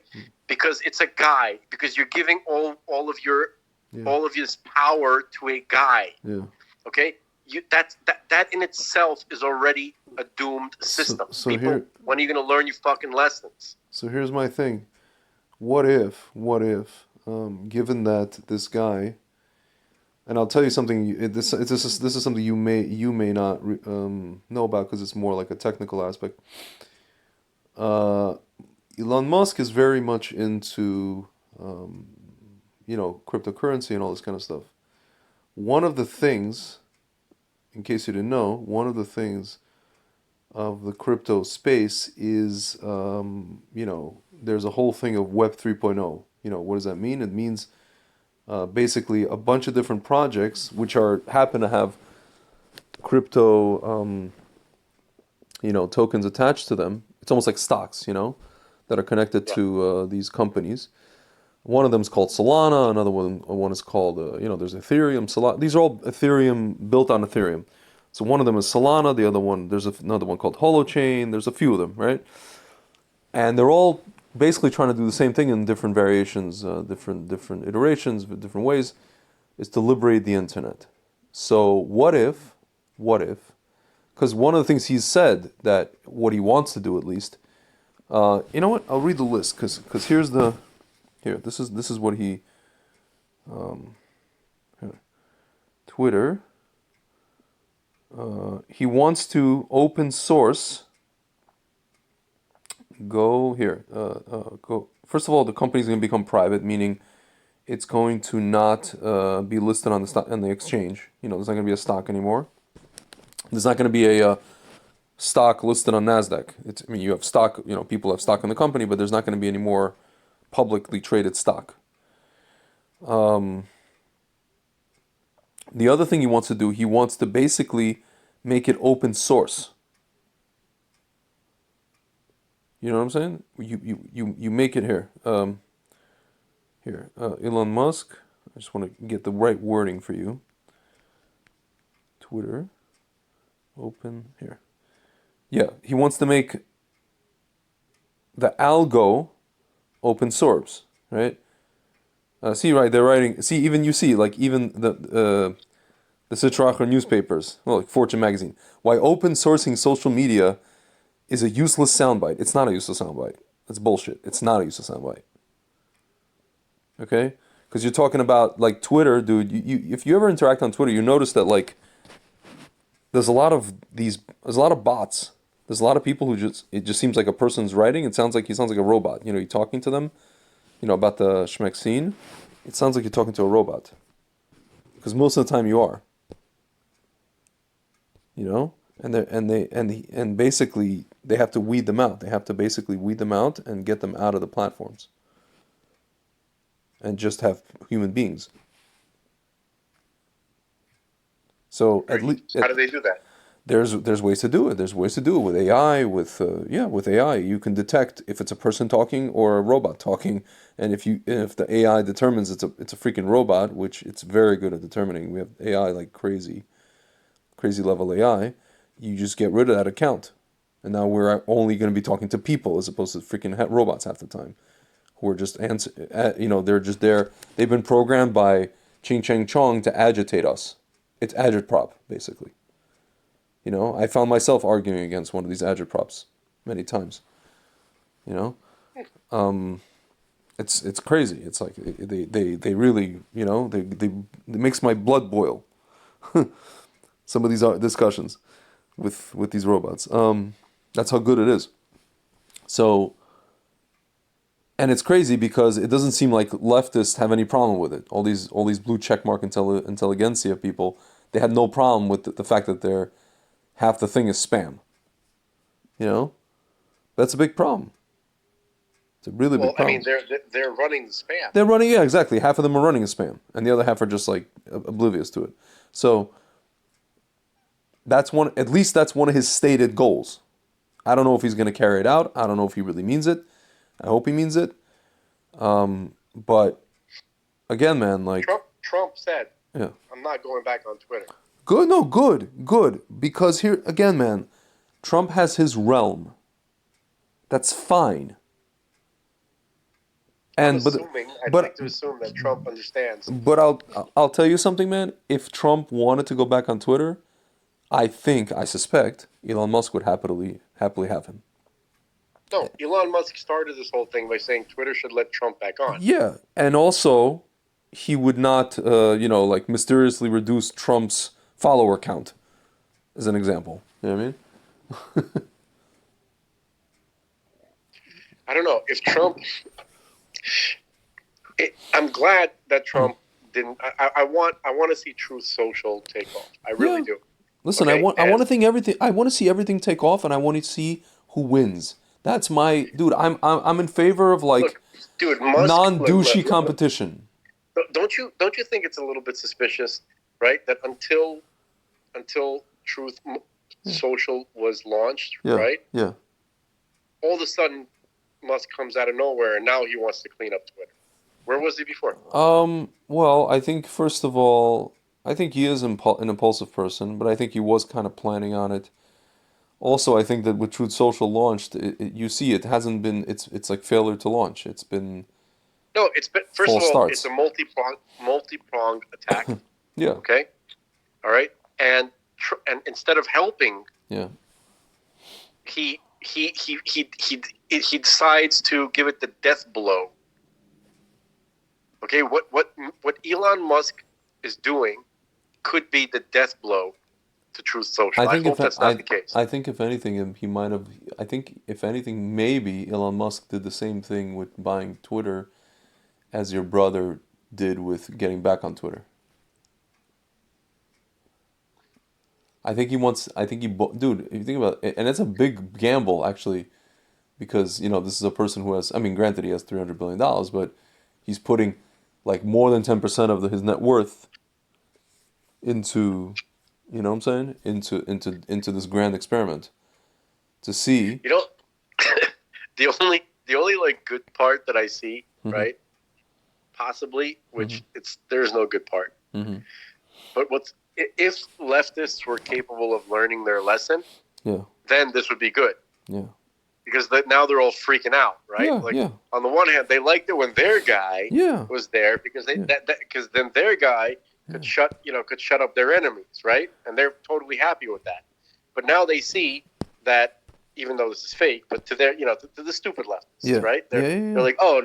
Because it's a guy. Because you're giving all of this power to a guy. Yeah. Okay? That in itself is already a doomed system. So people, when are you going to learn your fucking lessons? So here's my thing. What if, given that this guy, and I'll tell you something. This is something you may not know about, because it's more like a technical aspect. Elon Musk is very much into cryptocurrency and all this kind of stuff. One of the things, in case you didn't know, one of the things of the crypto space is there's a whole thing of Web 3.0. What does that mean? It means basically a bunch of different projects which happen to have crypto tokens attached to them. It's almost like stocks, that are connected to these companies. One of them is called Solana. Another one is called there's Ethereum, Solana. These are all Ethereum, built on Ethereum. So one of them is Solana, the other one, there's another one called Holochain, there's a few of them, right? And they're all basically trying to do the same thing in different variations, different iterations, different ways, is to liberate the internet. So what if, because one of the things he's said that what he wants to do at least, you know what? I'll read the list because this is what he, Twitter. He wants to open source. Go here. Go. First of all, the company's going to become private, meaning it's going to not be listed on the stock on the exchange. You know, there's not going to be a stock anymore. There's not going to be a stock listed on Nasdaq. I mean, you have stock. You know, people have stock in the company, but there's not going to be any more publicly traded stock. The other thing he wants to do, he wants to basically make it open source. You know what I'm saying? You make it here. Elon Musk. I just want to get the right wording for you. Twitter. Open here. Yeah, he wants to make the algo open source, right? See, right, they're writing. See, even you see, like even the Sitracher newspapers, well, like Fortune magazine. Why open sourcing social media is a useless soundbite. It's not a useless soundbite. It's bullshit. It's not a useless soundbite. Okay, because you're talking about like Twitter, dude. If you ever interact on Twitter, you notice that like there's a lot of bots. There's a lot of people who it just seems like a person's writing. He sounds like a robot. You know, you're talking to them. You know, about the Schmeck scene, it sounds like you're talking to a robot. Because most of the time you are. You know? And basically they have to weed them out. They have to basically weed them out and get them out of the platforms. And just have human beings. So at least how do they do that? There's ways to do it. There's ways to do it with AI. With AI, you can detect if it's a person talking or a robot talking, and if the AI determines it's a freaking robot, which it's very good at determining. We have AI like crazy level AI. You just get rid of that account, and now we're only going to be talking to people as opposed to freaking robots half the time, who are just they're just there. They've been programmed by Ching Chang Chong to agitate us. It's agitprop basically. You know, I found myself arguing against one of these agitprops many times. You know, it's crazy. It's like they really, you know, it makes my blood boil. Some of these discussions with these robots. That's how good it is. So, and it's crazy because it doesn't seem like leftists have any problem with it. All these blue checkmark intelligentsia people, they had no problem with the fact that half the thing is spam. You know? That's a big problem. It's a really big problem. I mean, they're running the spam. They're running, yeah, exactly. Half of them are running a spam, and the other half are just like oblivious to it. So at least that's one of his stated goals. I don't know if he's going to carry it out. I don't know if he really means it. I hope he means it. But again, man, like Trump said, yeah, I'm not going back on Twitter. Good. Because here, again, man, Trump has his realm. That's fine. I'd like to assume that Trump understands. But I'll tell you something, man. If Trump wanted to go back on Twitter, I suspect, Elon Musk would happily have him. No, Elon Musk started this whole thing by saying Twitter should let Trump back on. Yeah, and also, he would not, like mysteriously reduce Trump's follower count, as an example. You know what I mean? I don't know if Trump. I'm glad that Trump didn't. I want to see Truth Social take off. I really do. Listen, okay? I want to see everything take off, and I want to see who wins. That's my dude. I'm in favor of like non-douchey competition. Don't you think it's a little bit suspicious, right? That until Truth Social was launched, right? Yeah. All of a sudden, Musk comes out of nowhere, and now he wants to clean up Twitter. Where was he before? Well, I think first of all, I think he is an impulsive person, but I think he was kind of planning on it. Also, I think that with Truth Social launched, you see it hasn't been. It's like failure to launch. It's been No, it's been, first of false all, it's a starts. multi-pronged attack. Yeah, Okay, all right, and instead of helping, yeah, he decides to give it the death blow. Okay, what Elon Musk is doing could be the death blow to Truth I Social. I think if hope that's not the case. I think if anything, he might have. I think if anything, maybe Elon Musk did the same thing with buying Twitter as your brother did with getting back on Twitter. I think he wants. I think dude. If you think about it, and it's a big gamble actually, because this is a person who has. I mean, granted, he has $300 billion, but he's putting like more than 10% of his net worth into, you know what I'm saying, into this grand experiment to see. You know, the only like good part that I see, Hmm. right? Possibly, Hmm. which there's no good part. Hmm. But if leftists were capable of learning their lesson, Yeah, then this would be good yeah, because now they're all freaking out, right? yeah, Like yeah, on the one hand, they liked it when their guy yeah, was there because yeah, because then their guy yeah, could shut up their enemies, right? And they're totally happy with that. But now they see that even though this is fake, but to their to the stupid leftists, yeah, right? yeah, yeah, They're yeah. like, oh,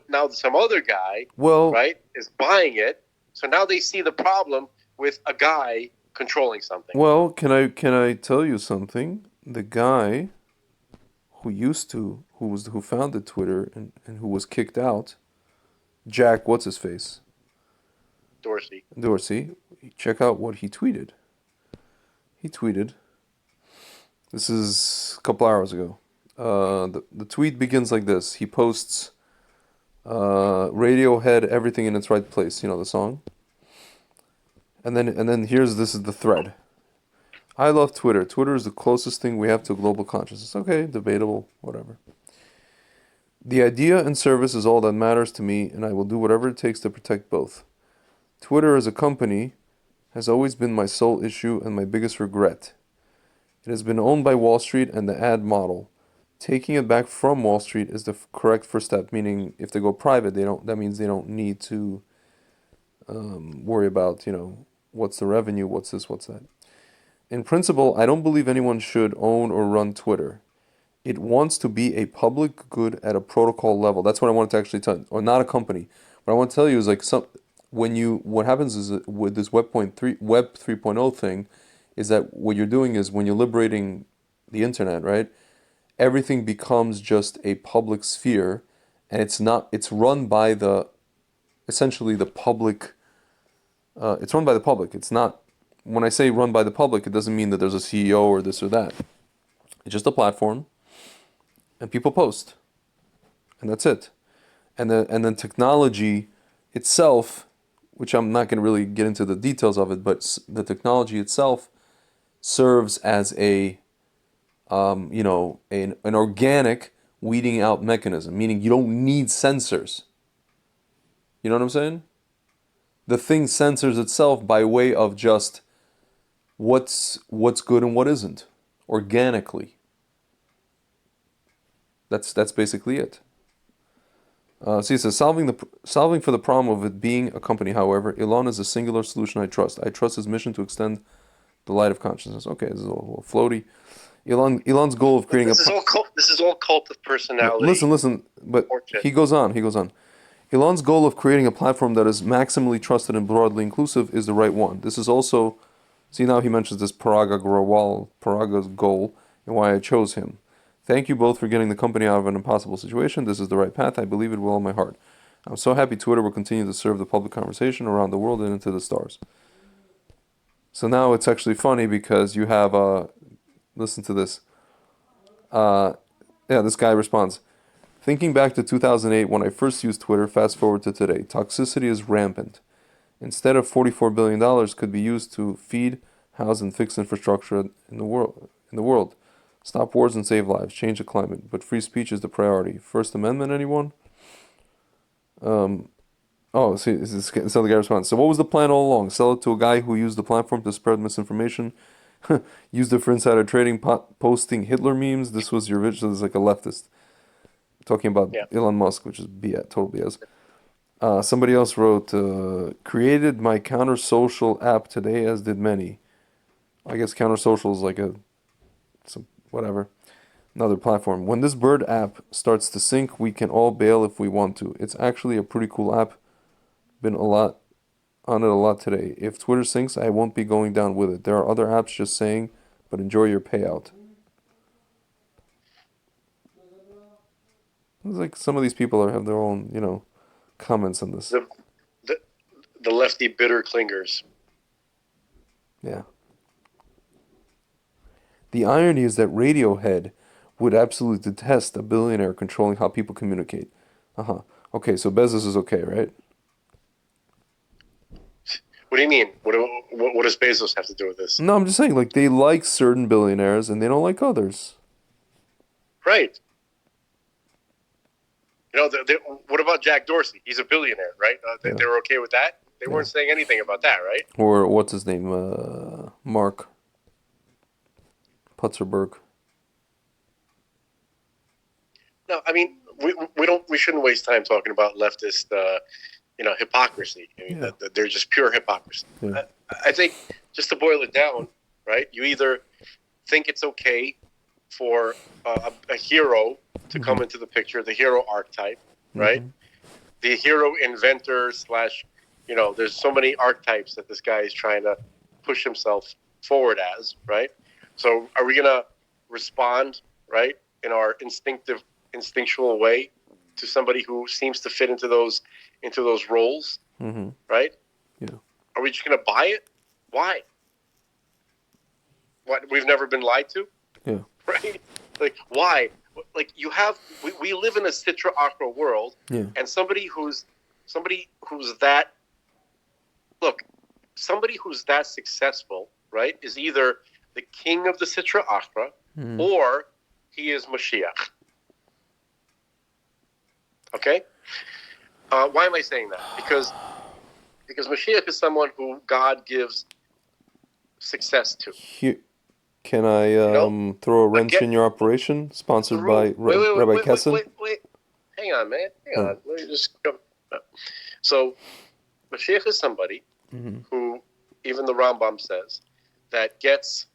now some other guy, Well, right, is buying it. So now they see the problem with a guy controlling something. can I tell you something? The guy who founded Twitter and who was kicked out, Jack, what's his face? Dorsey. Dorsey. Check out what he tweeted. He tweeted. This is a couple hours ago. The tweet begins like this. He posts Radiohead, Everything in Its Right Place. You know the song. And then this is the thread. I love Twitter. Twitter is the closest thing we have to global consciousness. Okay, debatable, whatever. The idea and service is all that matters to me, and I will do whatever it takes to protect both. Twitter as a company has always been my sole issue and my biggest regret. It has been owned by Wall Street and the ad model. Taking it back from Wall Street is the correct first step. Meaning, if they go private, they don't. That means they don't need to worry about what's the revenue, what's this, what's that. In principle, I don't believe anyone should own or run Twitter. It wants to be a public good at a protocol level. That's what I wanted to actually tell, or not a company. What I want to tell you is like what happens is with this Web 3.0 thing, is that what you're doing is when you're liberating the internet, right? Everything becomes just a public sphere, and it's run by essentially the public. It's run by the public. It's not. When I say run by the public, it doesn't mean that there's a CEO or this or that. It's just a platform, and people post, and that's it. And then technology itself, which I'm not going to really get into the details of it, but the technology itself serves as an organic weeding out mechanism, meaning you don't need sensors. You know what I'm saying? The thing censors itself by way of just what's good and what isn't, organically. That's basically it. See, it says solving for the problem of it being a company. However, Elon is a singular solution I trust. I trust his mission to extend the light of consciousness. Okay, this is a little floaty. Elon's goal of creating This is all cult of personality. listen. But Bullshit. he goes on. He goes on. Elon's goal of creating a platform that is maximally trusted and broadly inclusive is the right one. This is also, see now he mentions this Paraga's goal, and why I chose him. Thank you both for getting the company out of an impossible situation. This is the right path. I believe it with all my heart. I'm so happy Twitter will continue to serve the public conversation around the world and into the stars. So now it's actually funny because you have, listen to this. This guy responds, thinking back to 2008 when I first used Twitter, fast forward to today, toxicity is rampant. Instead of $44 billion could be used to feed, house, and fix infrastructure in the world. Stop wars and save lives, change the climate, but free speech is the priority. First Amendment, anyone? Oh, see, this is the guy responds. So what was the plan all along? Sell it to a guy who used the platform to spread misinformation? Used it for insider trading, posting Hitler memes? This was your vision. This is like a leftist. Talking about Yeah. Elon Musk, which is BS, total BS. Somebody else wrote, created my counter social app today, as did many. I guess counter social is like whatever, another platform. When this bird app starts to sync, we can all bail if we want to. It's actually a pretty cool app. Been a lot on it a lot today. If Twitter syncs, I won't be going down with it. There are other apps just saying, but enjoy your payout. It's like some of these people have their own, comments on this. The, the lefty bitter clingers. Yeah. The irony is that Radiohead would absolutely detest a billionaire controlling how people communicate. Uh-huh. Okay, so Bezos is okay, right? What do you mean? What does Bezos have to do with this? No, I'm just saying, like, they like certain billionaires and they don't like others. Right. What about Jack Dorsey? He's a billionaire, right? They were okay with that? They weren't saying anything about that, right? Or what's his name? Mark Putzerberg. No, I mean, we shouldn't waste time talking about leftist, hypocrisy. I mean, they're just pure hypocrisy. Yeah. I think, just to boil it down, right? You either think it's okay for a hero to come into the picture, the hero archetype, right? The hero inventor / there's so many archetypes that this guy is trying to push himself forward as, right? So are we going to respond, right, in our instinctual way to somebody who seems to fit into those roles, right? Yeah. Are we just going to buy it? Why? What, we've never been lied to? Yeah. Right? Like, why? Like, we live in a Citra Aqua world, and somebody who's that successful, right, is either the king of the Citra Aqua or he is Mashiach. Okay? Why am I saying that? Because Mashiach is someone who God gives success to. Can I throw a wrench in your operation? Sponsored by Rabbi Kessin? Wait. Hang on, man. Hang on. Let me just go. So, Mashiach is somebody who, even the Rambam says, that gets,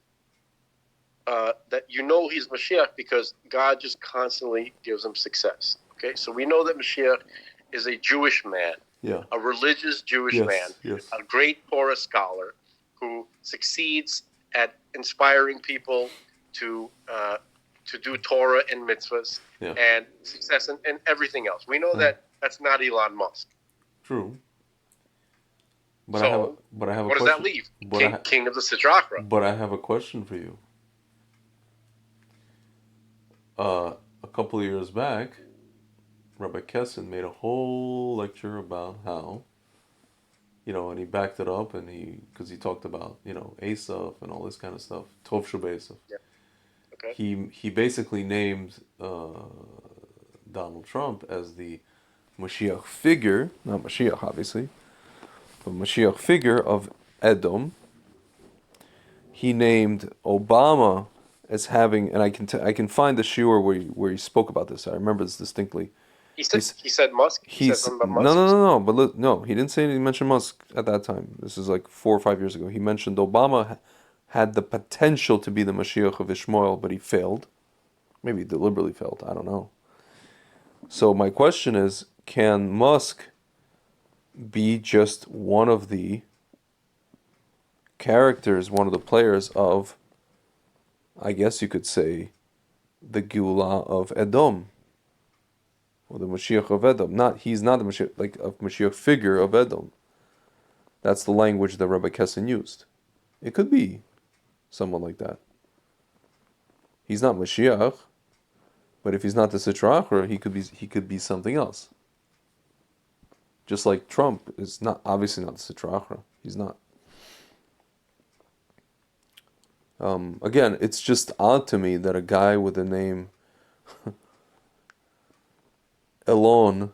that he's Mashiach because God just constantly gives him success. Okay? So we know that Mashiach is a Jewish man, a religious Jewish man, a great Torah scholar who succeeds at inspiring people to do Torah and mitzvahs and success and everything else. We know that that's not Elon Musk. True. But So, I have a what question. does that leave? King of the Sidrachra. But I have a question for you. A couple of years back, Rabbi Kessin made a whole lecture about how, and he backed it up, and because he talked about, Asaph and all this kind of stuff, Tov Shebei Asaph. Yeah. Okay. He basically named Donald Trump as the Mashiach figure, not Mashiach obviously, but Mashiach figure of Edom. He named Obama as having, and I can find the shiur where he spoke about this. I remember this distinctly. He said Musk. He said something about Musk. No. But no, he didn't say anything. He mentioned Musk at that time. This is like 4 or 5 years ago. He mentioned Obama had the potential to be the Mashiach of Ishmael, but he failed. Maybe he deliberately failed. I don't know. So my question is, can Musk be just one of the characters, one of the players of, I guess you could say, the Geulah of Edom? Or the Mashiach of Edom. He's not the Mashiach, like a Mashiach figure of Edom. That's the language that Rabbi Kessin used. It could be someone like that. He's not Mashiach, but if he's not the Sitra Achra, he could be something else. Just like Trump is obviously not the Sitra Achra. He's not. Again, it's just odd to me that a guy with the name Elon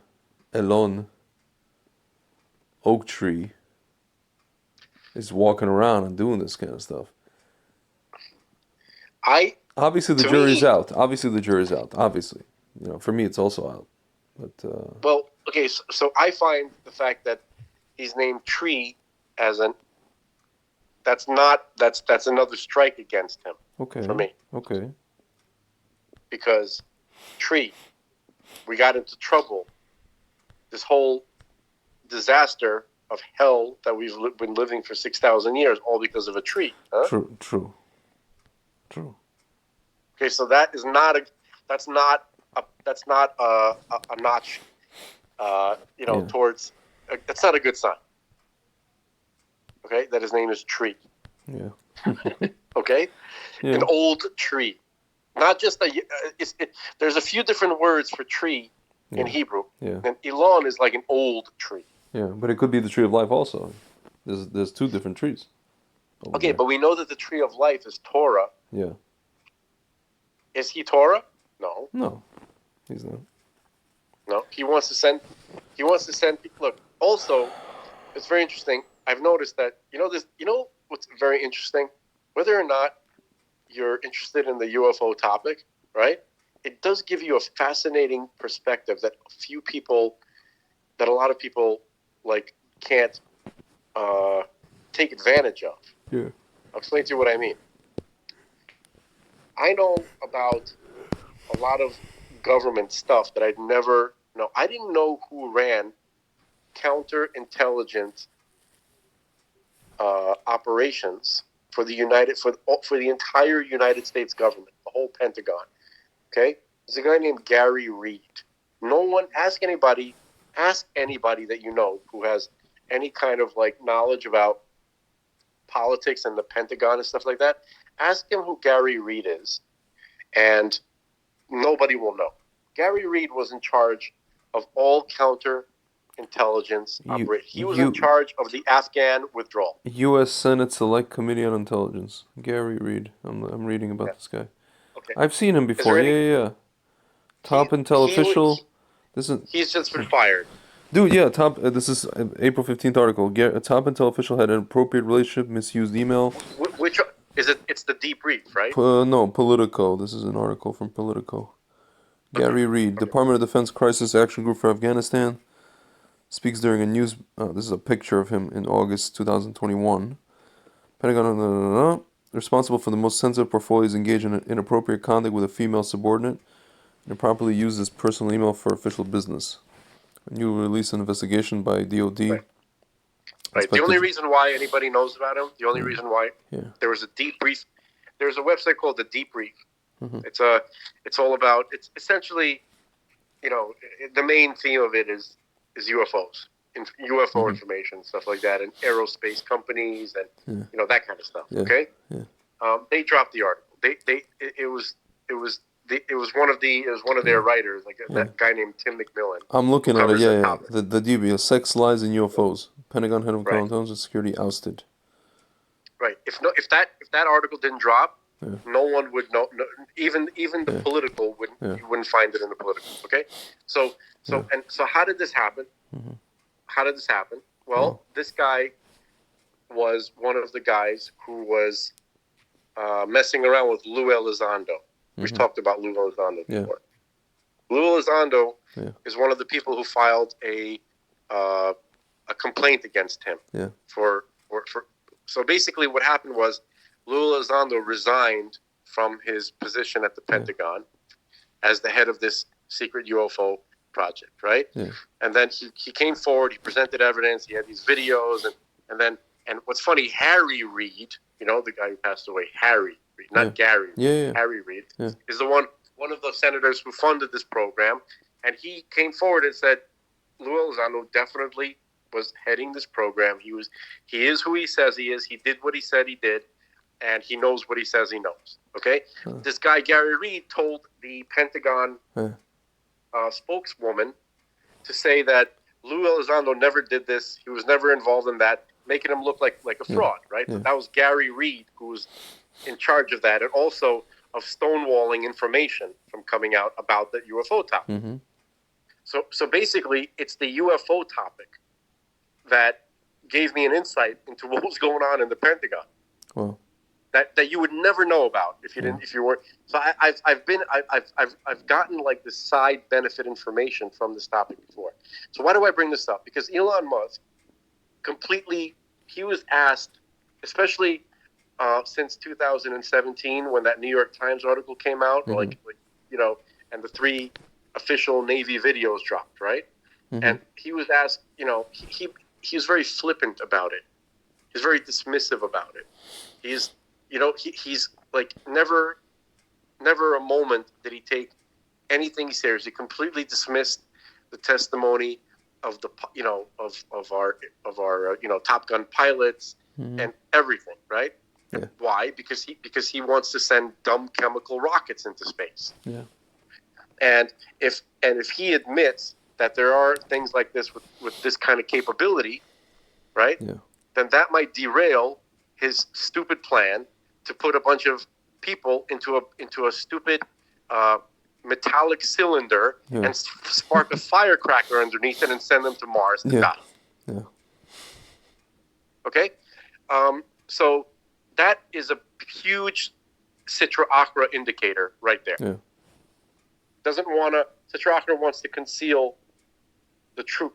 oak tree is walking around and doing this kind of stuff. Obviously, the To jury's me, out. Obviously, the jury's out. Obviously, for me, it's also out. But well, okay, so I find the fact that he's named Tree as that's another strike against him. Okay. For me. Okay. Because Tree, we got into trouble. This whole disaster of hell that we've been living for 6,000 years, all because of a tree. Huh? True. Okay, so that's not a notch, towards. That's not a good sign. Okay, that his name is Tree. Yeah. Okay, Yeah. An old tree, not just there's a few different words for tree in Hebrew. Yeah. And Elon is like an old tree. Yeah, but it could be the tree of life also. There's two different trees. Okay, but we know that the tree of life is Torah. Yeah. Is he Torah? No. No, he's not. No. He wants to send people. Look, also, it's very interesting. I've noticed that, what's very interesting? Whether or not you're interested in the UFO topic, right? It does give you a fascinating perspective that a lot of people can't take advantage of. Yeah. I'll explain to you what I mean. I know about a lot of government stuff that I'd never know. I didn't know who ran counterintelligence operations for the entire United States government, the whole Pentagon. Okay, there's a guy named Gary Reid. No one ask anybody that you know who has any kind of knowledge about politics and the Pentagon and stuff like that. Ask him who Gary Reid is, and nobody will know. Gary Reid was in charge of all counterintelligence operations. He was in charge of the Afghan withdrawal. U.S. Senate Select Committee on Intelligence. Gary Reid. I'm reading about this guy. Okay. I've seen him before. Yeah. Top intel official. He's just been fired. Dude, yeah, this is April 15th article. A top intel official had an inappropriate relationship, misused email. Which is it? It's the debrief, right? No, Politico. This is an article from Politico. Gary Reid, Department of Defense Crisis Action Group for Afghanistan, speaks during a news. This is a picture of him in August 2021. Pentagon, responsible for the most sensitive portfolios, engaged in inappropriate conduct with a female subordinate, and improperly used his personal email for official business. A new release and investigation by DOD. Right. The only reason why anybody knows about him, the only reason why there was a debrief. There's a website called The Debrief. Mm-hmm. It's all about. It's essentially, the main theme of it is UFOs, UFO information, stuff like that, and aerospace companies, and that kind of stuff. Yeah. Okay. Yeah. They dropped the article. It was one of their writers, that guy named Tim McMillan. I'm looking at it. Yeah. The DB, sex, lies, and UFOs. Pentagon head of counterintelligence and security ousted. Right. If that article didn't drop, no one would know. No, even the Political wouldn't. You wouldn't find it in the Political. Okay. So how did this happen? Mm-hmm. How did this happen? Well, this guy was one of the guys who was messing around with Lou Elizondo. We've talked about Lou Elizondo before. Lou Elizondo is one of the people who filed a complaint against him. Yeah. So basically, what happened was Lou Elizondo resigned from his position at the Pentagon as the head of this secret UFO project, right? Yeah. And then he came forward. He presented evidence. He had these videos, and what's funny, Harry Reid, the guy who passed away, Harry Reid, not Gary. Yeah. Harry Reid is the one of the senators who funded this program, and he came forward and said Lou Elizondo definitely was heading this program. He is who he says he is. He did what he said he did, and he knows what he says he knows. Okay, this guy Gary Reid told the Pentagon spokeswoman to say that Lou Elizondo never did this. He was never involved in that, making him look like a fraud. Right? Yeah. That was Gary Reid who was in charge of that, and also of stonewalling information from coming out about the UFO topic. Mm-hmm. So basically, it's the UFO topic that gave me an insight into what was going on in the Pentagon. Well, that you would never know about if you didn't, if you weren't. So I've gotten like this side benefit information from this topic before. So why do I bring this up? Because Elon Musk he was asked, especially since 2017 when that New York Times article came out, and the 3 official Navy videos dropped, right? And he was asked, he was very flippant about it. He's very dismissive about it. He's like never a moment did he take anything seriously. He completely dismissed the testimony of the of our Top Gun pilots and everything, right? Yeah. Why? Because he wants to send dumb chemical rockets into space. Yeah. And if he admits that there are things like this with this kind of capability, right? Yeah. Then that might derail his stupid plan to put a bunch of people into a stupid metallic cylinder and spark a firecracker underneath it and send them to Mars to die. Yeah. Okay? So that is a huge Citra Achra indicator right there. Yeah. Citra Achra wants to conceal the truth.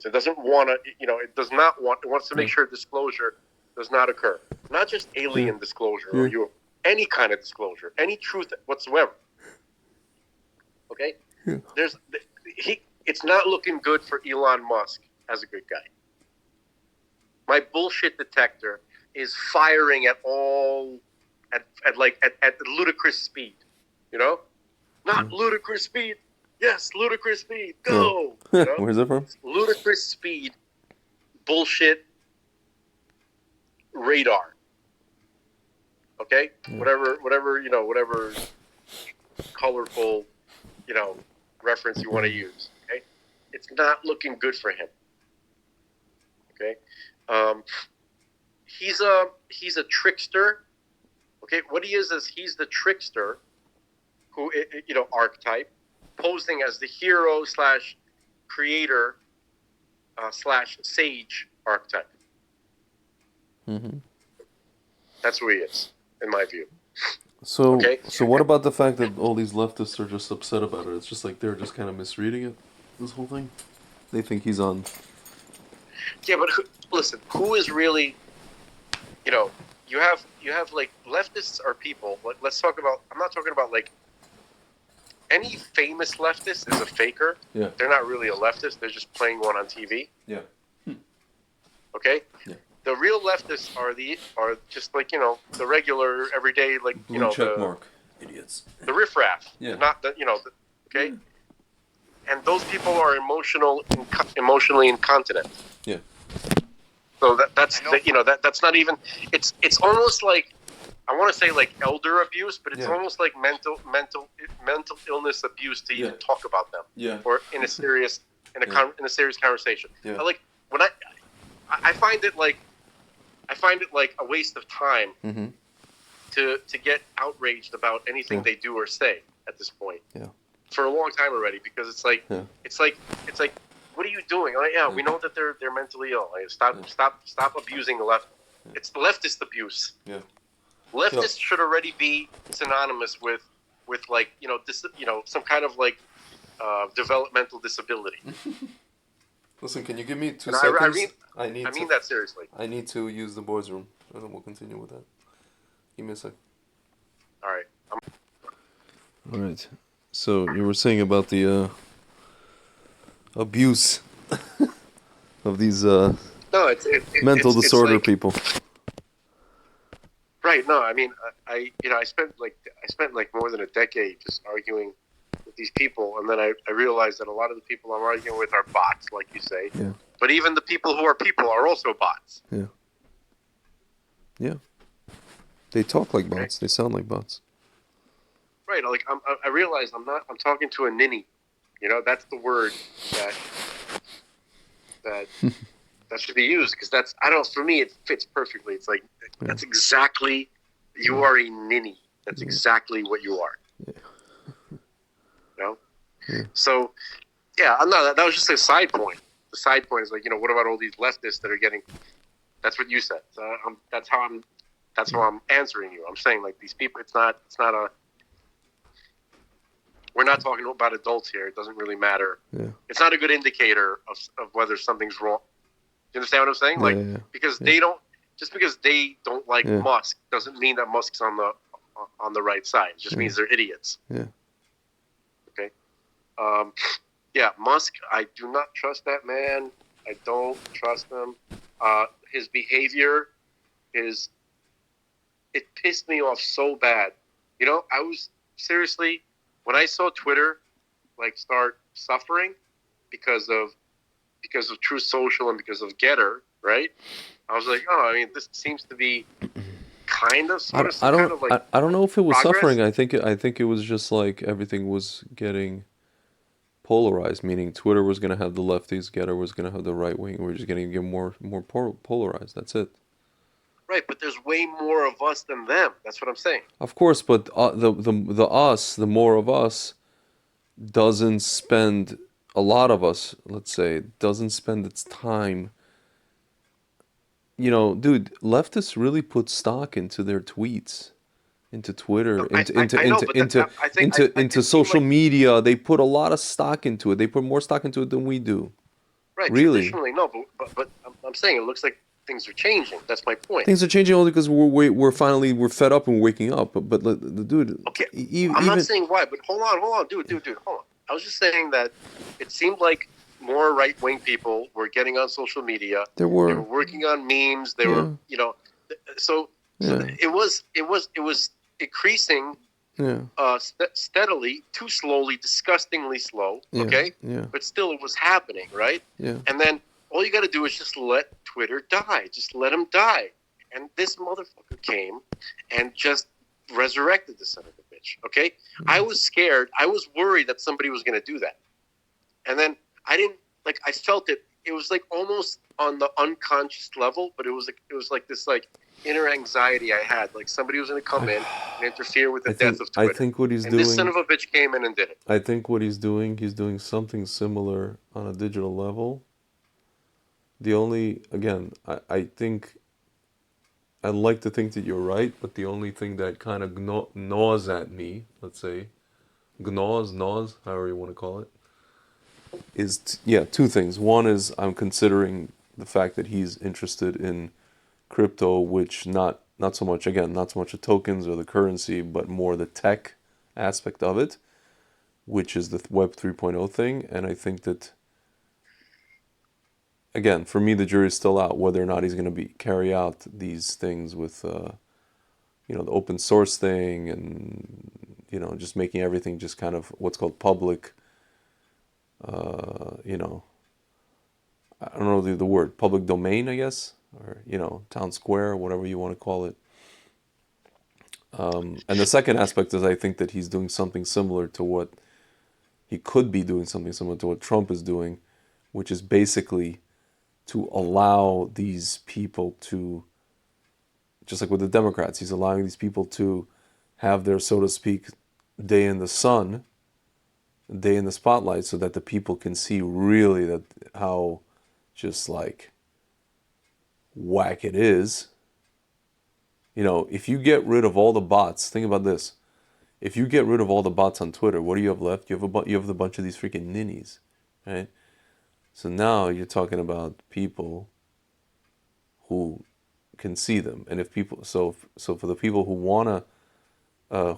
It doesn't want to, it does not want, it wants to make sure disclosure does not occur. Not just alien disclosure or any kind of disclosure, any truth whatsoever. Okay? Yeah. It's not looking good for Elon Musk as a good guy. My bullshit detector is firing at ludicrous speed. Not ludicrous speed. Yes, ludicrous speed. Go. Where's it from? Ludicrous speed. Bullshit. Radar. Okay? Yeah. Whatever colorful, reference you want to use. Okay? It's not looking good for him. Okay? He's a trickster. Okay? What he is he's the trickster who, archetype, posing as the hero / creator / sage archetype. Mm-hmm. That's who he is, in my view. So what about the fact that all these leftists are just upset about it? It's just like they're just kind of misreading it, this whole thing? They think he's on... Yeah, but listen, who is really... you have like, leftists are people. Let's talk about... I'm not talking about, like... Any famous leftist is a faker. Yeah. They're not really a leftist. They're just playing one on TV. Yeah. Okay? Yeah. The real leftists are just like, the regular, everyday, like, blue check mark idiots. The riffraff. Yeah. Not the, okay? Yeah. And those people are emotionally incontinent. Yeah. So that's not even, it's almost like, I want to say like elder abuse, but it's almost like mental illness abuse to even talk about them. Yeah. Or in a serious in a serious conversation. Yeah. Like when I find it like a waste of time to get outraged about anything they do or say at this point. Yeah. For a long time already, because it's like what are you doing? We know that they're mentally ill. Like, stop abusing the left. Yeah. It's leftist abuse. Yeah. Leftists should already be synonymous with like, some kind of like developmental disability. Listen, can you give me 2 seconds? I mean that seriously. I need to use the boys' room, and then we'll continue with that. Give me a sec. All right. All right. So you were saying about the abuse of these mental disorder like, people. Right. No, I mean, I spent like more than a decade just arguing with these people, and then I realized that a lot of the people I'm arguing with are bots, like you say. Yeah. But even the people who are people are also bots. Yeah. Yeah. They talk like bots. Okay. They sound like bots. Right. Like I realized I'm talking to a ninny. That's the word that should be used, because for me it fits perfectly. It's like that's exactly, you are a ninny. That's exactly what you are. Yeah. Yeah. So, that was just a side point. side point is like, what about all these leftists that are getting? That's what you said. So that's how I'm answering you. I'm saying like these people. It's not a. We're not talking about adults here. It doesn't really matter. Yeah. It's not a good indicator of whether something's wrong. You understand what I'm saying? Like because they don't. Just because they don't like Musk doesn't mean that Musk's on the right side. It just means they're idiots. Yeah. Okay. Musk. I do not trust that man. I don't trust him. His behavior it pissed me off so bad. I was seriously, when I saw Twitter start suffering because of Truth Social and because of Getter, right? I was like, this seems to be kind of sort of I don't I don't know if it was progress. suffering. I think it was just like everything was getting polarized, meaning Twitter was going to have the lefties, Getter was going to have the right wing. We're just going to get more polarized. That's it. Right, but there's way more of us than them. That's what I'm saying. Of course, but the more of us doesn't spend, a lot of us, let's say, doesn't spend its time. Dude, leftists really put stock into their tweets, into Twitter, into social media. They put a lot of stock into it. They put more stock into it than we do. Right, really. Traditionally, no, but I'm saying it looks like things are changing. That's my point. Things are changing only because we're fed up and waking up. But dude, okay, I'm not saying why, but hold on, dude, hold on. I was just saying that it seemed like more right-wing people were getting on social media. They were working on memes. They were, so it was increasing steadily, too slowly, disgustingly slow. Okay, but still, it was happening, right? Yeah. And then all you got to do is just let Twitter die. Just let him die. And this motherfucker came and just resurrected the son of a bitch. Okay, I was scared. I was worried that somebody was going to do that, and then. I felt it. It was like almost on the unconscious level, but it was like this inner anxiety I had. Like somebody was going to come in and interfere with the death of Twitter. I think what he's and doing. This son of a bitch came in and did it. I think what he's doing something similar on a digital level. The only, again, I think, I'd like to think that you're right, but the only thing that kind of gnaws at me, let's say, gnaws, however you want to call it, is two things. One is I'm considering the fact that he's interested in crypto, which not so much the tokens or the currency, but more the tech aspect of it, which is the Web 3.0 thing. And I think that, again, for me, the jury's still out whether or not he's going to carry out these things with the open source thing and just making everything just kind of what's called public. I don't know the word, public domain, I guess, or, town square, whatever you want to call it. And the second aspect is I think that he's doing something similar to what he could be doing, something similar to what Trump is doing, which is basically to allow these people to, just like with the Democrats, he's allowing these people to have their, so to speak, day in the sun, day in the spotlight, so that the people can see really that how just whack it is. If you get rid of all the bots, think about this. If you get rid of all the bots on Twitter, what do you have left? You have a bunch of these freaking ninnies, right? So now you're talking about people who can see them, and if people, so for the people who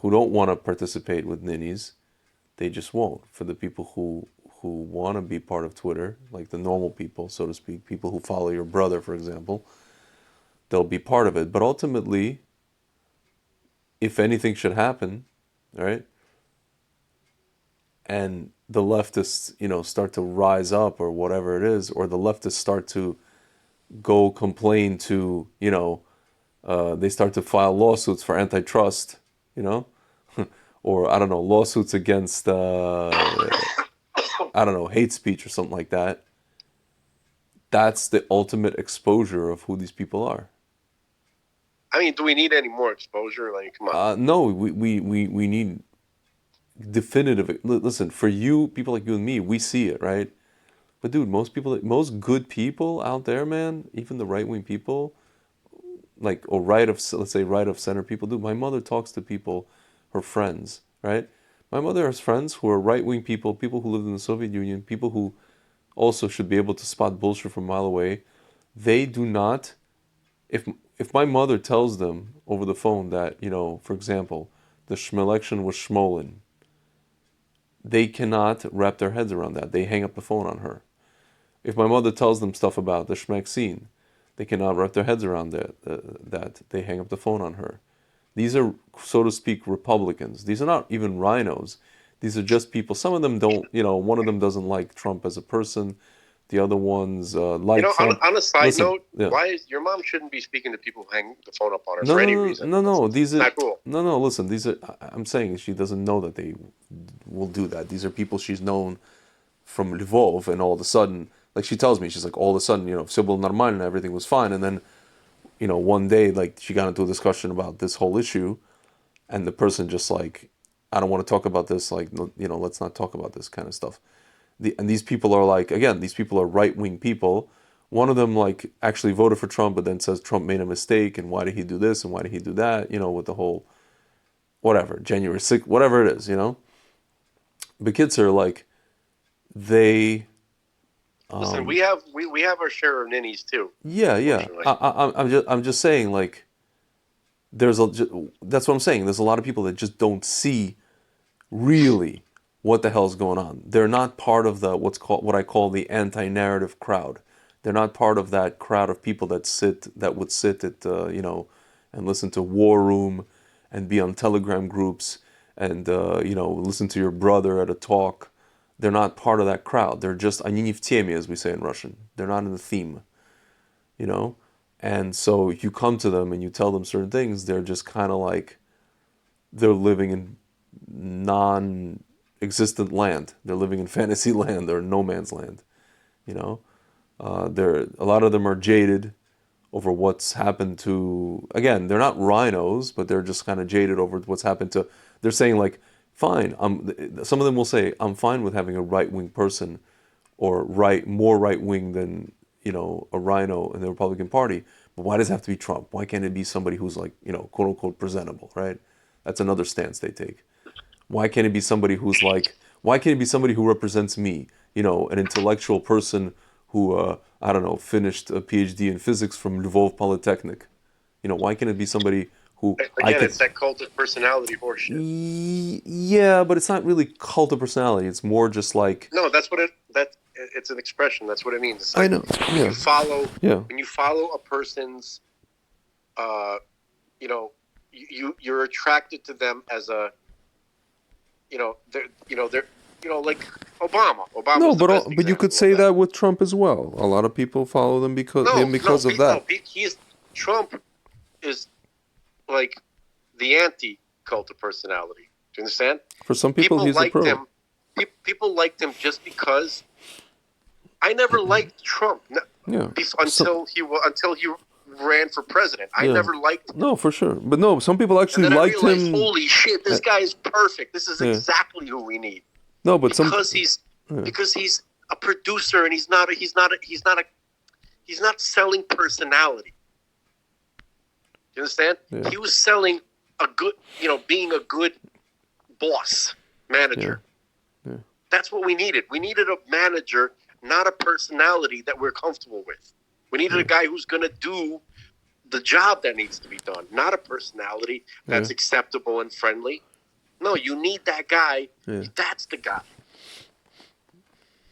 don't wanna participate with ninnies, they just won't. For the people who want to be part of Twitter, like the normal people, so to speak, people who follow your brother, for example, they'll be part of it. But ultimately, if anything should happen, right, and the leftists, start to rise up or whatever it is, or the leftists start to go complain to, they start to file lawsuits for antitrust, or I don't know, lawsuits against, hate speech or something like that. That's the ultimate exposure of who these people are. I mean, do we need any more exposure? Come on. No, we need definitive. Listen, for you, people like you and me, we see it, right? But dude, most good people out there, man, even the right-wing people, like, or let's say right of center people, dude, my mother talks to people, her friends, right? My mother has friends who are right-wing people, people who lived in the Soviet Union, people who also should be able to spot bullshit from a mile away. They do not, if my mother tells them over the phone that, for example, the election was schmolen, they cannot wrap their heads around that. They hang up the phone on her. If my mother tells them stuff about the Schmeck they cannot wrap their heads around that. They hang up the phone on her. These are, so to speak, Republicans. These are not even rhinos. These are just people. Some of them don't, one of them doesn't like Trump as a person. The other ones like Trump. On a side Listen, note, yeah. why is your mom shouldn't be speaking to people who hang the phone up on her No, for any no, reason? no. These are not cool. no. Listen, these are. I'm saying she doesn't know that they will do that. These are people she's known from Lvov, and all of a sudden, like she tells me, she's like, all of a sudden, все было нормально, and everything was fine, and then, one day, like, she got into a discussion about this whole issue, and the person just like, I don't want to talk about this, like, let's not talk about this kind of stuff. And these people are like, again, these people are right-wing people. One of them, like, actually voted for Trump, but then says Trump made a mistake, and why did he do this, and why did he do that, with the whole, whatever, January 6th, whatever it is, The kids are like, they... Listen, we have our share of ninnies too. Yeah. I'm just saying, like, that's what I'm saying. There's a lot of people that just don't see really what the hell's going on. They're not part of what I call the anti-narrative crowd. They're not part of that crowd of people that would sit at and listen to War Room and be on Telegram groups and listen to your brother at a talk. They're not part of that crowd. They're just они не в теме, as we say in Russian. They're not in the theme, And so if you come to them and you tell them certain things, they're just kind of like they're living in non-existent land. They're living in fantasy land or no man's land, a lot of them are jaded over what's happened to. Again, they're not rhinos, but they're just kind of jaded over what's happened to. They're saying like, fine. Some of them will say, I'm fine with having a right-wing person, or more right-wing than a rhino in the Republican Party. But why does it have to be Trump? Why can't it be somebody who's like quote unquote presentable, right? That's another stance they take. Why can't it be somebody who's like? Why can't it be somebody who represents me? An intellectual person who I don't know, finished a PhD in physics from Lvov Polytechnic. Why can't it be somebody who again? It's that cult of personality horseshit. Yeah, but it's not really cult of personality. It's more just like that's what it's an expression. That's what it means. It's like I know. Yeah. When you follow a person's, you're attracted to them as a, they're like Obama. No, but you could say that with Trump as well. A lot of people follow them because of that. Trump is like the anti-cult of personality. Do you understand? For some people he's a pro. People liked him just because. I never liked Trump until he ran for president. I never liked him. No, for sure. But no, some people actually liked him. Holy shit, this guy is perfect. This is exactly who we need. No, but because he's a producer and he's not selling personality. You understand? Yeah. He was selling a good, being a good boss, manager. Yeah. That's what we needed. We needed a manager, not a personality that we're comfortable with. We needed a guy who's going to do the job that needs to be done, not a personality that's acceptable and friendly. No, you need that guy. Yeah. That's the guy.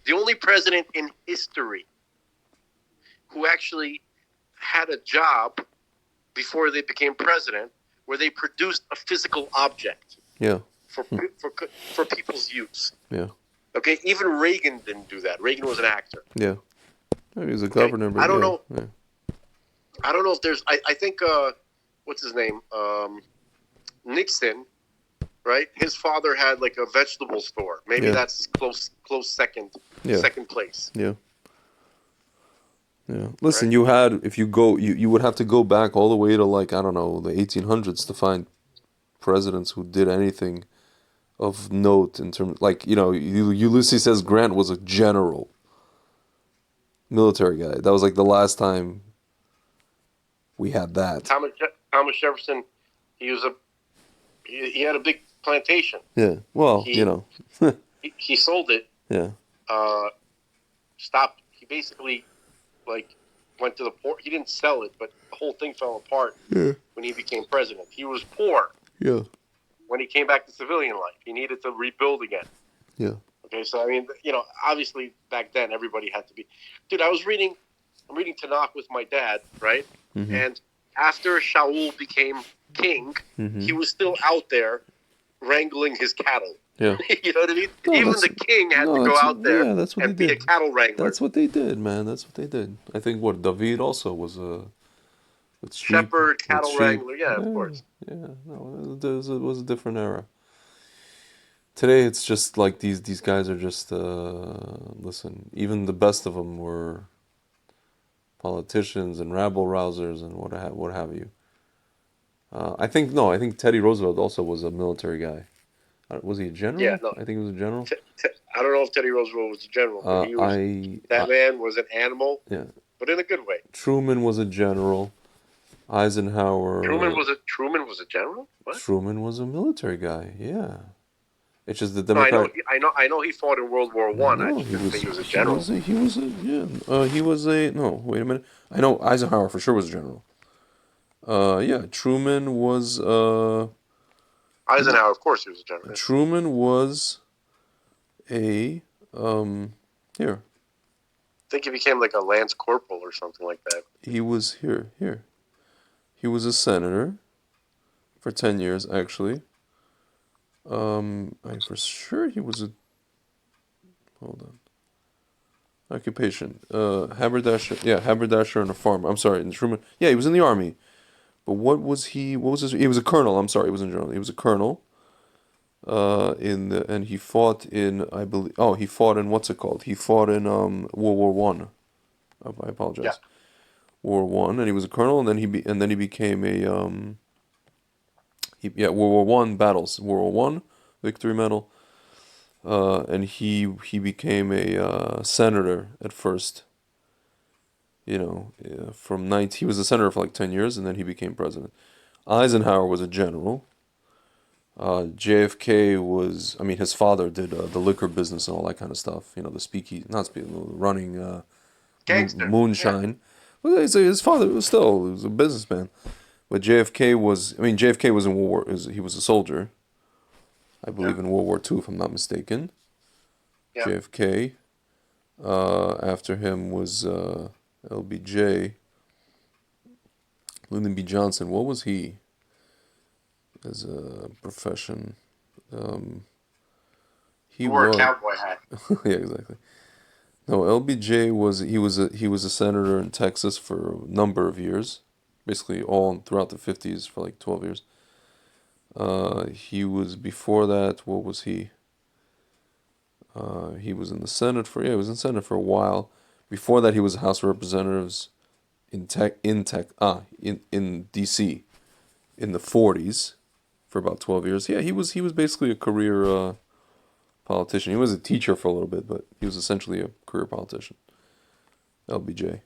The only president in history who actually had a job before they became president where they produced a physical object for people's use. Yeah. Okay, even Reagan didn't do that. Reagan was an actor. Yeah. He was a governor. But I don't know. Yeah. I don't know if there's. I think what's his name? Nixon, right? His father had like a vegetable store. Maybe that's close second place. Yeah. Yeah. Listen, you had you would have to go back all the way to like I don't know the 1800s to find presidents who did anything of note in terms like Ulysses S. Grant was a general. Military guy. That was like the last time we had that. Thomas Jefferson, he was he had a big plantation. Yeah. Well, he sold it. Yeah. Stopped. He basically went to the port. He didn't sell it, but the whole thing fell apart when he became president. He was poor. Yeah. When he came back to civilian life, he needed to rebuild again. Yeah. Okay, so I mean, obviously back then everybody had to be. Dude, I'm reading Tanakh with my dad, right? Mm-hmm. And after Shaul became king, he was still out there wrangling his cattle. Yeah. You know what I mean? No, even the king had to go out there and be a cattle wrangler. That's what they did, man. That's what they did. I think David also was a shepherd, cattle wrangler. Yeah, of course. Yeah, no, it was a different era. Today, it's just like these guys are just listen. Even the best of them were politicians and rabble rousers and what have you. I think Teddy Roosevelt also was a military guy. Was he a general? Yeah, no. I think he was a general. I don't know if Teddy Roosevelt was a general. But that man was an animal. Yeah. But in a good way. Truman was a general. Eisenhower. Truman was a general? What? Truman was a military guy. Yeah. It's just the Democrat. No, I know he fought in World War I. I just didn't think he was a general. He was a no. Wait a minute. I know Eisenhower for sure was a general. Yeah. Truman was. Eisenhower, of course, he was a general. Truman was a here. I think he became like a lance corporal or something like that. He was here. He was a senator for 10 years, actually. I'm for sure he was a. Hold on. Occupation. Haberdasher. Yeah, haberdasher and a farmer. I'm sorry, in Truman. Yeah, he was in the army. But what was he? What was his? He was a colonel. I'm sorry, he wasn't a general. He was a colonel. And he fought in, I believe. Oh, he fought in what's it called? He fought in World War One. I apologize. Yeah. World War One, and he was a colonel, and then he became a World War One battles, World War One victory medal, and he became a senator at first. He was a senator for like 10 years, and then he became president. Eisenhower was a general. JFK was, his father did the liquor business and all that kind of stuff. Running moonshine. Yeah. Well, his father was a businessman. But JFK was in World War, he was a soldier. I believe in World War II, if I'm not mistaken. Yeah. JFK. After him was LBJ. Lyndon B. Johnson. What was he as a profession? He wore a cowboy hat. Yeah, exactly. No, LBJ was a senator in Texas for a number of years. Basically all throughout the 50s for like 12 years. He was before that, what was he? He was in the Senate he was in the Senate for a while. Before that he was House of Representatives in DC in the 40s for about 12 years. Yeah, he was basically a career politician. He was a teacher for a little bit, but he was essentially a career politician. LBJ.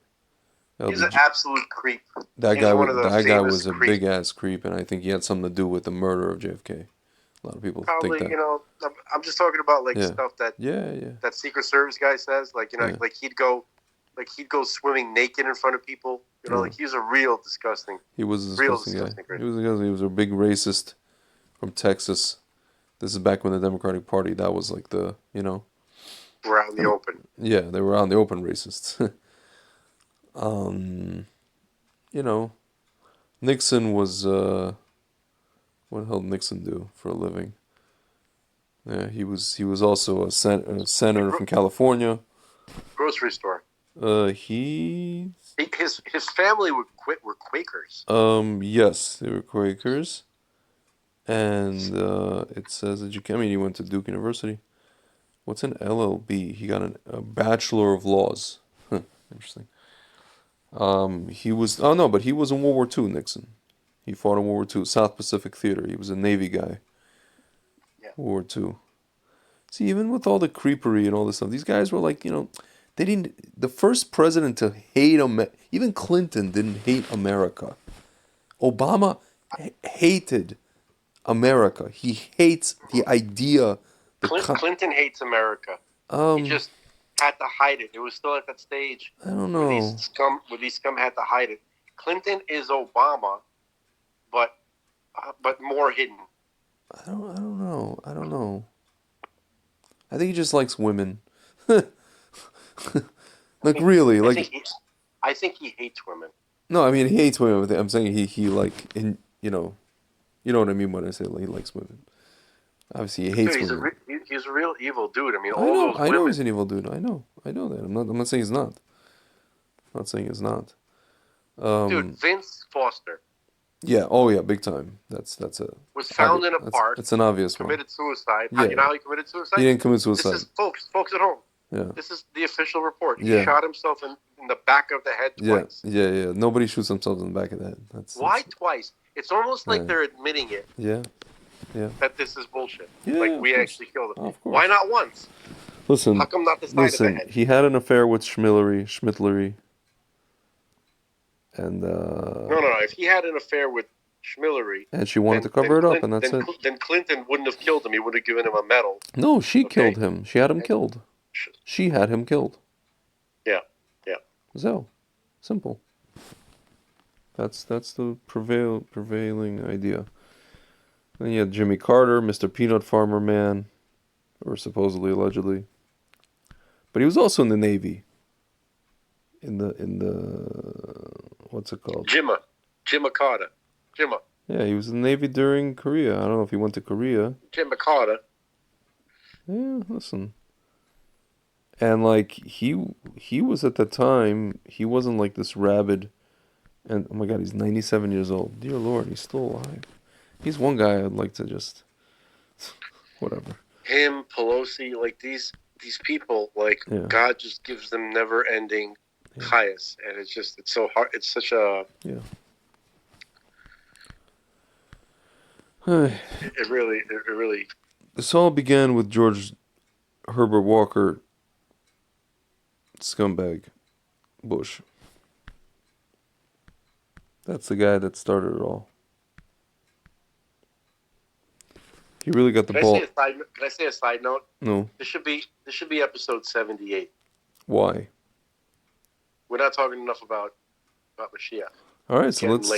He's an absolute creep. That guy was a big ass creep, and I think he had something to do with the murder of JFK. A lot of people think that. I'm just talking about stuff that that Secret Service guy says. Like he'd go swimming naked in front of people. He was a real disgusting. He was a disgusting guy. He was a big racist from Texas. This is back when the Democratic Party, that was like the, were out in the open. Yeah, they were out in the open racists. Nixon was, what the hell did Nixon do for a living? Yeah, he was also a senator from California. Grocery store. His family were Quakers. Yes, they were Quakers. And it says that he went to Duke University. What's an LLB? He got a Bachelor of Laws. Interesting. But he was in World War II, Nixon. He fought in World War II, South Pacific Theater. He was a Navy guy. Yeah. World War II. See, even with all the creepery and all this stuff, these guys were like, They didn't. The first president to hate even Clinton didn't hate America. Obama hated America. He hates the idea. Clinton hates America. He just had to hide it. It was still at that stage I don't where know. these scum had to hide it. Clinton is Obama, but more hidden. I don't know. I don't know. I think he just likes women. Like really, like I think he hates women. no, I mean he hates women. I'm saying he like you know what I mean when I say he likes women. Obviously, he hates Dude, women. he's a real evil dude. I mean, I all know, those I know women. he's an evil dude. I know that. I'm not saying he's not. I'm not saying he's not. Dude, Vince Foster. Yeah. Oh yeah, big time. That's was found in a park. It's an obvious one. Committed suicide. Yeah. You know how he committed suicide? He didn't commit suicide. This is folks at home. Yeah. This is the official report. He shot himself in the back of the head twice. Yeah. Nobody shoots themselves in the back of the head. Why twice? It's almost like they're admitting it. Yeah. That this is bullshit. Yeah, like we actually killed him. Of course. Why not once? Listen. How come not the side of the head? He had an affair with Schmittlery. And No. If he had an affair with Schmillery, and she wanted to cover it up, and that's it. Then Clinton wouldn't have killed him. He would have given him a medal. No, she killed him. She had him killed. She had him killed. Yeah. So, simple. That's the prevailing idea. Then you had Jimmy Carter, Mr. Peanut Farmer Man, or supposedly, allegedly. But he was also in the Navy. In the what's it called? Jimmy Carter. Yeah, he was in the Navy during Korea. I don't know if he went to Korea. Jimmy Carter. Yeah, listen. And like he was at the time, he wasn't like this rabid, and oh my God, he's 97 years old. Dear Lord, he's still alive. He's one guy I'd like to just whatever. Him, Pelosi, like these people, like God just gives them never-ending chayas, and it's so hard. It's such a It really. This all began with George Herbert Walker, scumbag, Bush. That's the guy that started it all. He really got the ball. Can I say a side note? No. This should be episode 78. Why? We're not talking enough about Mashiach. All right, so let's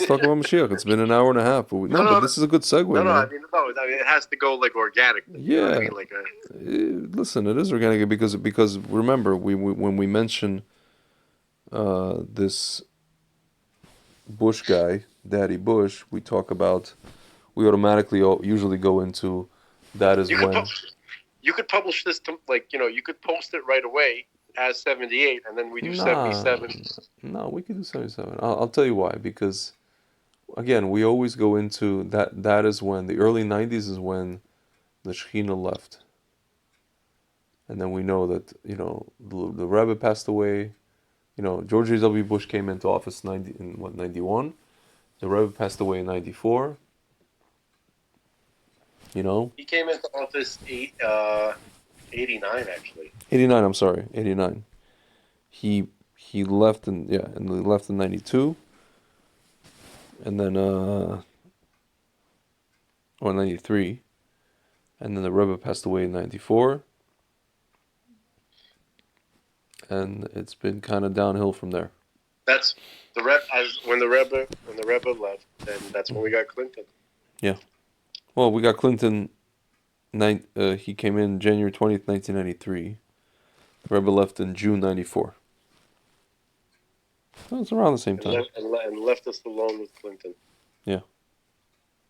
talk about Mashiach. It's been an hour and a half, but but this is a good segue. I mean, it has to go like organically. Yeah. You know what I mean? Listen, it is organic because remember when we mention this Bush guy, Daddy Bush, we automatically usually go into that is when you could publish this to you could post it right away as 78, and then we do 77. No, we could do 77. I'll tell you why. Because, again, we always go into that. That is when the early 90s is when the Shekhinah left. And then we know that, the Rebbe passed away. George W. Bush came into office in 91? The Rebbe passed away in 94. He came into office 89 actually. 89, I'm sorry, 89. He left in 92. And then or 93. And then the Rebbe passed away in 94. And it's been kind of downhill from there. That's when the Rebbe left, then that's when we got Clinton. Yeah. Well, we got Clinton. He came in January 20th, 1993. The Rebbe left in June 94. Well, it's around the same time. And left us alone with Clinton. Yeah.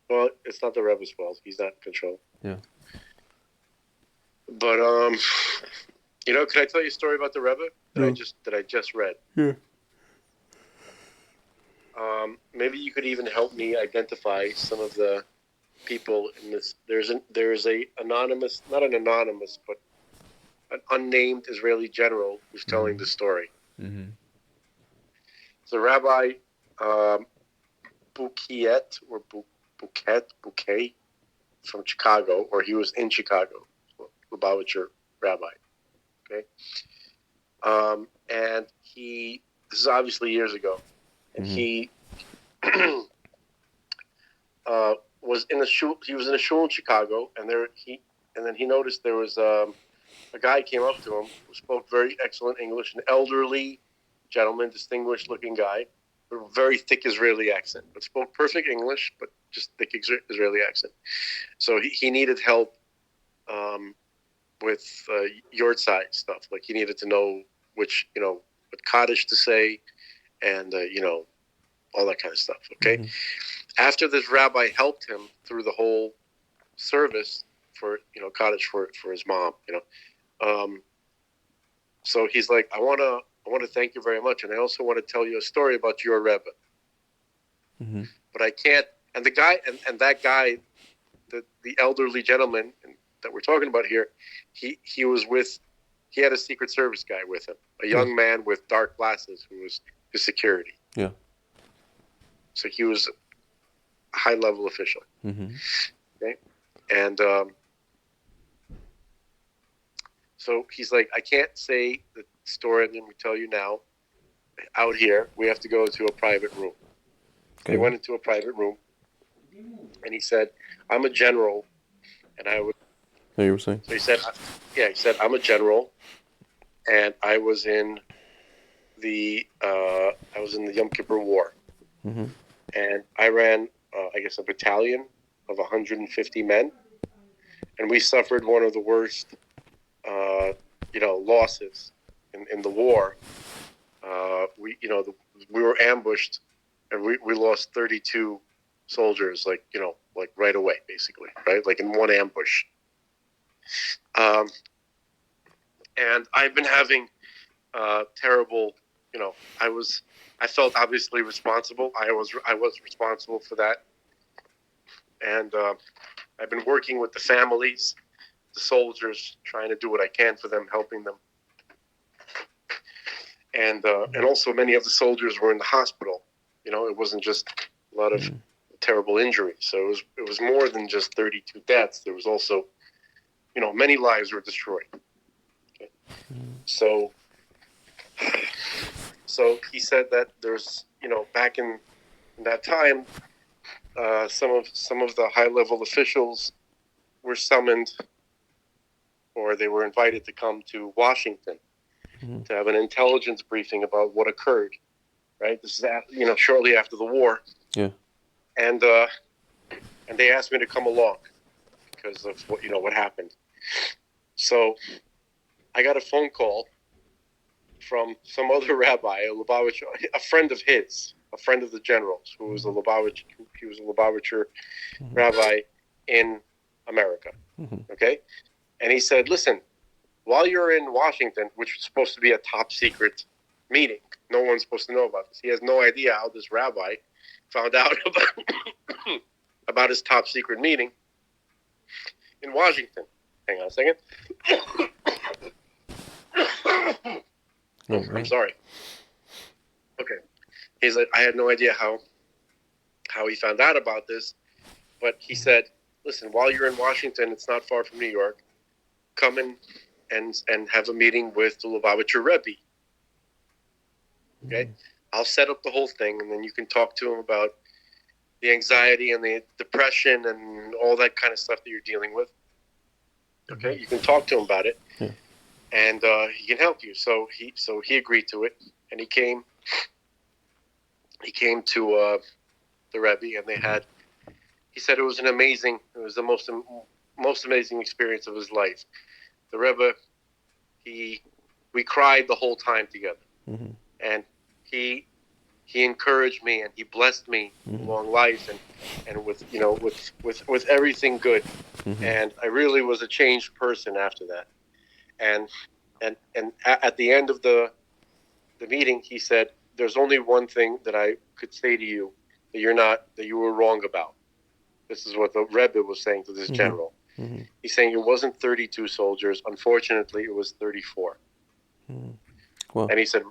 Well, it's not the Rebbe's fault. He's not in control. Yeah. But can I tell you a story about the Rebbe that I just read? Yeah. Maybe you could even help me identify some of the people in this. There's a anonymous, not an anonymous, but an unnamed Israeli general who's telling the story. Mm-hmm. It's a Rabbi Bouquet from Chicago, or he was in Chicago, Lubavitcher rabbi. Okay, And this is obviously years ago, and he was in a shul. He was in a shul in Chicago, and then he noticed there was a guy came up to him who spoke very excellent English, an elderly gentleman, distinguished-looking guy, with a very thick Israeli accent, but spoke perfect English, but just thick Israeli accent. So he needed help with Yortzeit stuff. Like he needed to know which, what Kaddish to say, and all that kind of stuff. Okay. After this rabbi helped him through the whole service for Kaddish for his mom, so he's like, I want to thank you very much, and I also want to tell you a story about your Rebbe. But I can't. And the guy, and that guy, the elderly gentleman that we're talking about here, he had a Secret Service guy with him, a young man with dark glasses who was his security. Yeah. So he was a high-level official. Okay, and so he's like, I can't say the story I'm going to tell you now out here. We have to go to a private room. Okay. They went into a private room, and he said, I'm a general, and I would... Oh, you were saying? So he said, I'm a general, and I was in the Yom Kippur War. And I ran, a battalion of 150 men, and we suffered one of the worst, losses in the war. We were ambushed, and we lost 32 soldiers, like right away, basically, right? Like in one ambush. And I've been having terrible, I felt obviously responsible. I was responsible for that. And I've been working with the families, the soldiers, trying to do what I can for them, helping them. And also many of the soldiers were in the hospital. It wasn't just a lot of terrible injuries. So it was more than just 32 deaths. There was also, many lives were destroyed. Okay. So he said that there's, back in that time, some of the high-level officials were summoned, or they were invited to come to Washington to have an intelligence briefing about what occurred. Right, this is shortly after the war. Yeah, and they asked me to come along because of what happened. So I got a phone call from some other rabbi, a friend of his, a friend of the general's, who was a Lubavitcher rabbi in America. Okay, and he said, "Listen, while you're in Washington, which was supposed to be a top secret meeting, no one's supposed to know about this. He has no idea how this rabbi found out about his top secret meeting in Washington." Hang on a second. I'm sorry. Okay. He's like, I had no idea how he found out about this, but he said, listen, while you're in Washington, it's not far from New York, come in and have a meeting with the Lubavitcher Rebbe. Okay? I'll set up the whole thing, and then you can talk to him about the anxiety and the depression and all that kind of stuff that you're dealing with. Okay? You can talk to him about it. Yeah. And he can help you. So he agreed to it, and he came to the Rebbe, and they had. He said it was the most amazing experience of his life. The Rebbe, we cried the whole time together, and he encouraged me and he blessed me long life and with everything good, and I really was a changed person after that. And at the end of the meeting, he said, "There's only one thing that I could say to you that you were wrong about." This is what the Rebbe was saying to this general. He's saying it wasn't 32 soldiers. Unfortunately, it was 34. Well. And he said,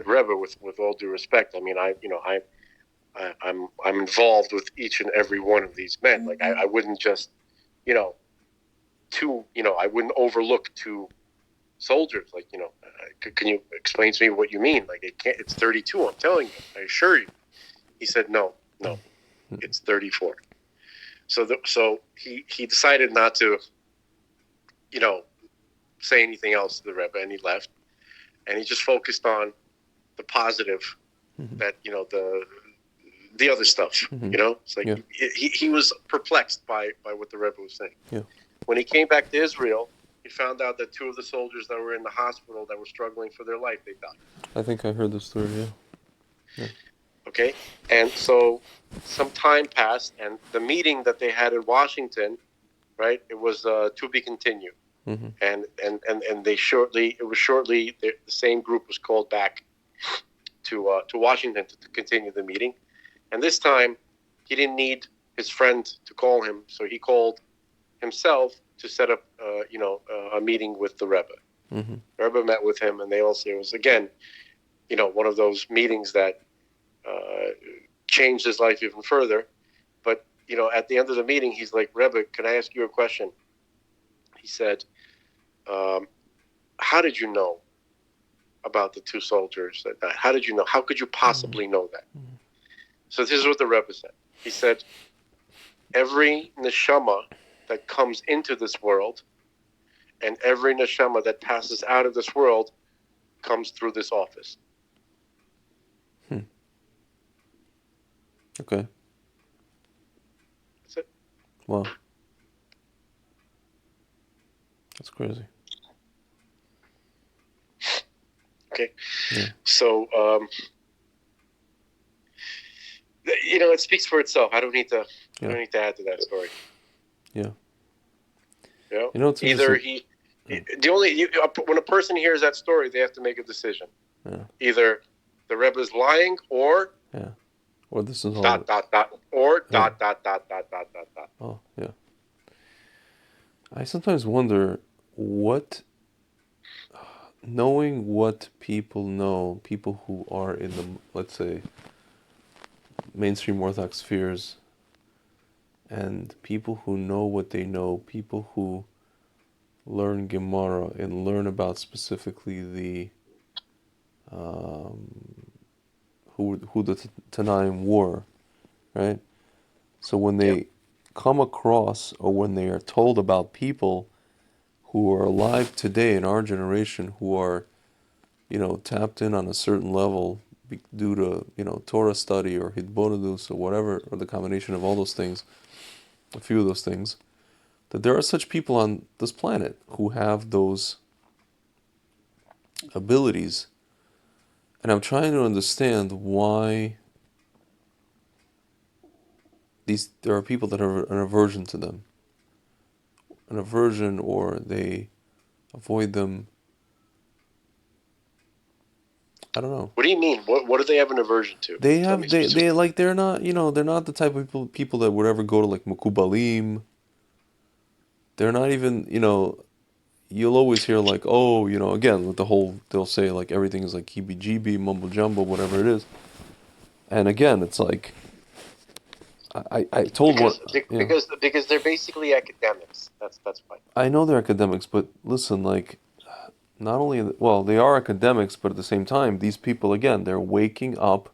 Rebbe, with all due respect, I mean, I'm involved with each and every one of these men. Like I wouldn't just, I wouldn't overlook two soldiers. Like, can you explain to me what you mean? Like, it's 32. I'm telling you. I assure you. He said, no, it's 34. So he decided not to, say anything else to the Rebbe, and he left. And he just focused on the positive, that, the other stuff, It's like he was perplexed by what the Rebbe was saying. Yeah. When he came back to Israel, he found out that 2 of the soldiers that were in the hospital that were struggling for their life, they died. I think I heard this story, yeah. Okay? And so some time passed, and the meeting that they had in Washington, right, it was to be continued. Mm-hmm. And the same group was called back to Washington to continue the meeting. And this time, he didn't need his friend to call him, so he called himself to set up, a meeting with the Rebbe. Mm-hmm. The Rebbe met with him, and it was, again, one of those meetings that changed his life even further. But, at the end of the meeting, he's like, Rebbe, can I ask you a question? He said, how did you know about the 2 soldiers that died? How did you know? How could you possibly know that? Mm-hmm. So this is what the Rebbe said. He said, every neshama that comes into this world and every neshama that passes out of this world comes through this office. Okay. That's it. Wow. That's crazy. Okay. Yeah. So, it speaks for itself. I don't need to add to that story. Yeah. It's Either when a person hears that story, they have to make a decision. Yeah. Either the Rebbe is lying, or or this is all or ... Oh, yeah. I sometimes wonder knowing what people know, people who are in the, let's say, mainstream Orthodox spheres, and people who know what they know, people who learn Gemara and learn about specifically the who the Tanaim were, right? So when they come across, or when they are told about people who are alive today in our generation, who are, tapped in on a certain level due to, Torah study or Hidbonadus or whatever, or the combination of all those things, a few of those things, that there are such people on this planet who have those abilities. And I'm trying to understand why there are people that have an aversion to them. An aversion, or they avoid them. I don't know. What do you mean? What do they have an aversion to? They like, they're not, they're not the type of people that would ever go to like Mukubalim. They're not even, you'll always hear like, oh, again, with the whole, they'll say like everything is like heebie-jeebie, mumbo-jumbo, whatever it is. And again, it's like, I told because they're basically academics. That's why. I know they're academics, but listen, like, not only, they are academics, but at the same time, these people, again, they're waking up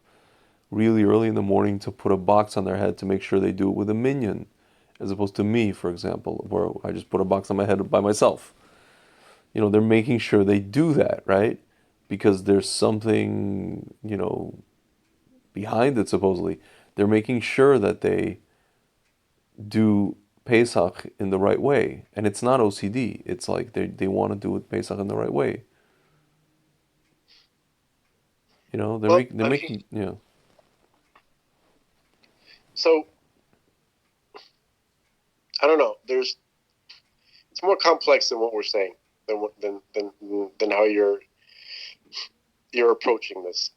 really early in the morning to put a box on their head to make sure they do it with a minion, as opposed to me, for example, where I just put a box on my head by myself. They're making sure they do that, right? Because there's something, behind it, supposedly. They're making sure that they do Pesach in the right way. And it's not OCD. It's like they want to do it Pesach in the right way. They're making. So, I don't know. It's more complex than what we're saying, than how you're approaching this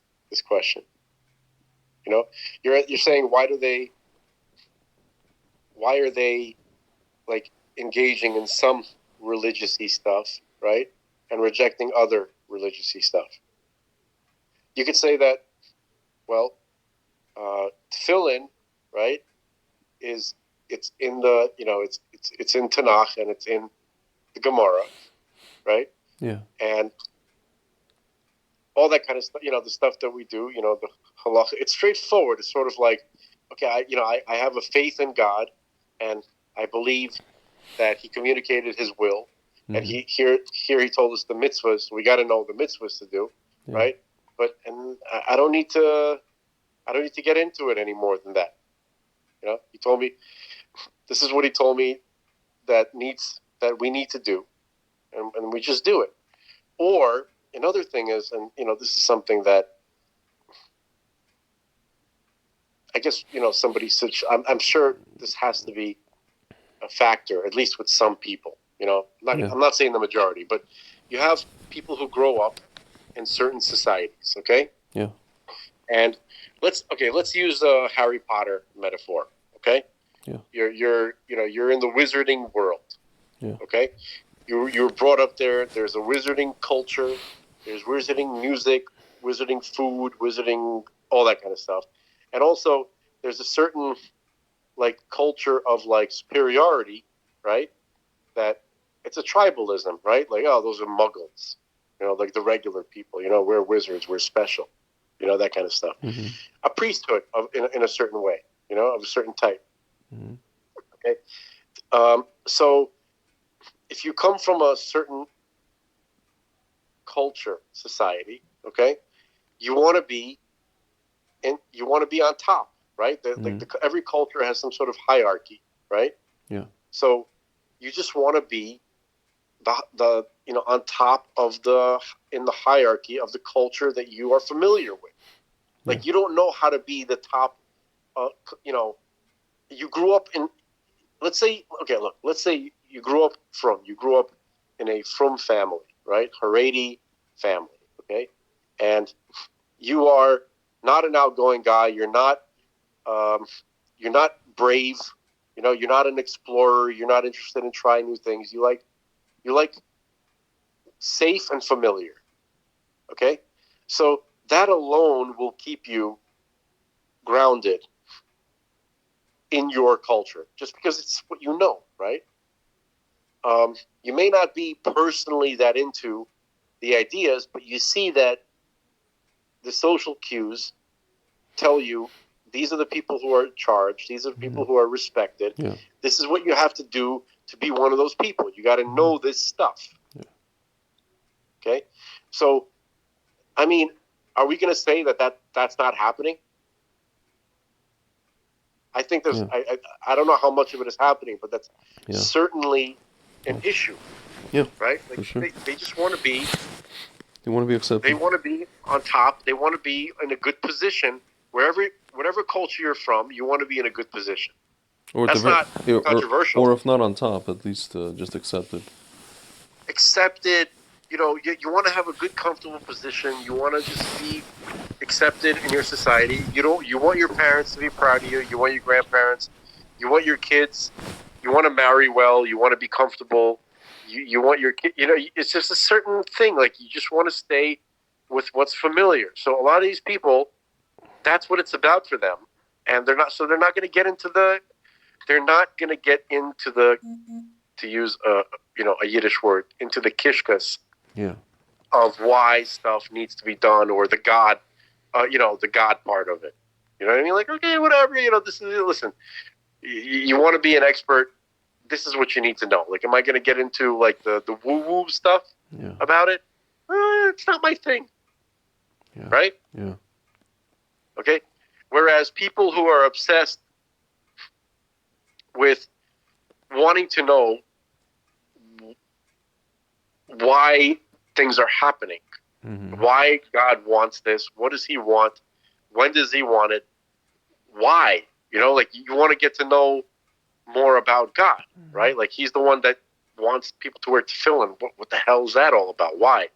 question. You're saying, why are they like engaging in some religious-y stuff, right, and rejecting other religious-y stuff? You could say that, tefillin, right, it's in the, it's in Tanakh and it's in the Gemara, right? Yeah. and all that kind of stuff. The stuff that we do. The halacha. It's straightforward. It's sort of like, okay, I have a faith in God, and I believe that He communicated His will, and here He told us the mitzvahs. We got to know the mitzvahs to do, right? But I don't need to get into it any more than that. He told me this is what He told me that we need to do, and we just do it. Or another thing is, and this is something that I guess somebody said. I'm sure this has to be a factor, at least with some people. I'm not saying the majority, but you have people who grow up in certain societies. Okay. Yeah. And let's use a Harry Potter metaphor. Okay. Yeah. You're in the wizarding world. Yeah. Okay. You're brought up there. There's a wizarding culture. There's wizarding music, wizarding food, wizarding all that kind of stuff. And also there's a certain culture of superiority, right? That it's a tribalism, right? Those are muggles, like the regular people, we're wizards, we're special, that kind of stuff. Mm-hmm. A priesthood in a certain way, of a certain type. Mm-hmm. Okay. So if you come from a certain culture, society, okay, you want to be on top, right? Every culture has some sort of hierarchy, right? Yeah. So you just want to be the on top of in the hierarchy of the culture that you are familiar with. You don't know how to be the top. You grew up in. Let's say you grew up in a frum family, right? Haredi family, okay, and you are not an outgoing guy. You're not brave. You're not an explorer. You're not interested in trying new things. You like safe and familiar. Okay? So that alone will keep you grounded in your culture, just because it's what you know, right? You may not be personally that into the ideas, but you see that the social cues tell you these are the people who are in charge. These are the people who are respected. Yeah. This is what you have to do to be one of those people. You got to know this stuff. Yeah. Okay? So, I mean, are we going to say that's not happening? I think there's, I don't know how much of it is happening, but that's certainly an issue. Yeah. Right? For sure. They just want to be. They want to be accepted. They want to be on top. They want to be in a good position. Whatever culture you're from, you want to be in a good position. Or that's not controversial. Or if not on top, at least just accepted. Accepted. You want to have a good, comfortable position. You want to just be accepted in your society. You want your parents to be proud of you. You want your grandparents. You want your kids. You want to marry well. You want to be comfortable. You want your kid. It's just a certain thing. You just want to stay with what's familiar. So a lot of these people, that's what it's about for them, and they're not going to get into the. They're not going to get into the, to use a Yiddish word, into the kishkas. Yeah. Of why stuff needs to be done, or the God, the God part of it. You know what I mean? Okay, whatever. This is, listen. You want to be an expert. This is what you need to know. Am I going to get into the woo woo stuff about it? It's not my thing. Yeah. Right? Yeah. Okay. Whereas people who are obsessed with wanting to know why things are happening, why God wants this, what does He want, when does He want it, why? You want to get to know more about God, right? He's the one that wants people to wear tefillin. What the hell is that all about? Why?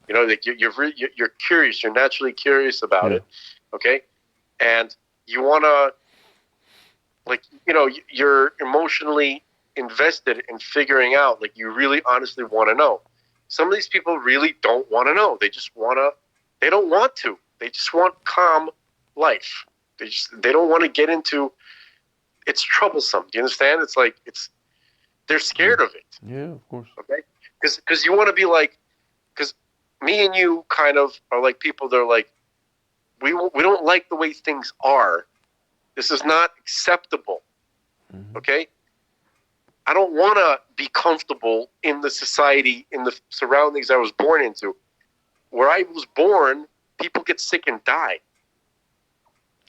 You're curious. You're naturally curious about it, okay? And you want to, you're emotionally invested in figuring out. You really honestly want to know. Some of these people really don't want to know. They don't want to. They just want calm life. They don't want to get into. It's troublesome. Do you understand? They're scared of it. Yeah, of course. Okay, because you want to be like me and you kind of are like people that are like, we don't like the way things are. This is not acceptable. Okay? I don't want to be comfortable in the society, in the surroundings I was born into. Where I was born, people get sick and die.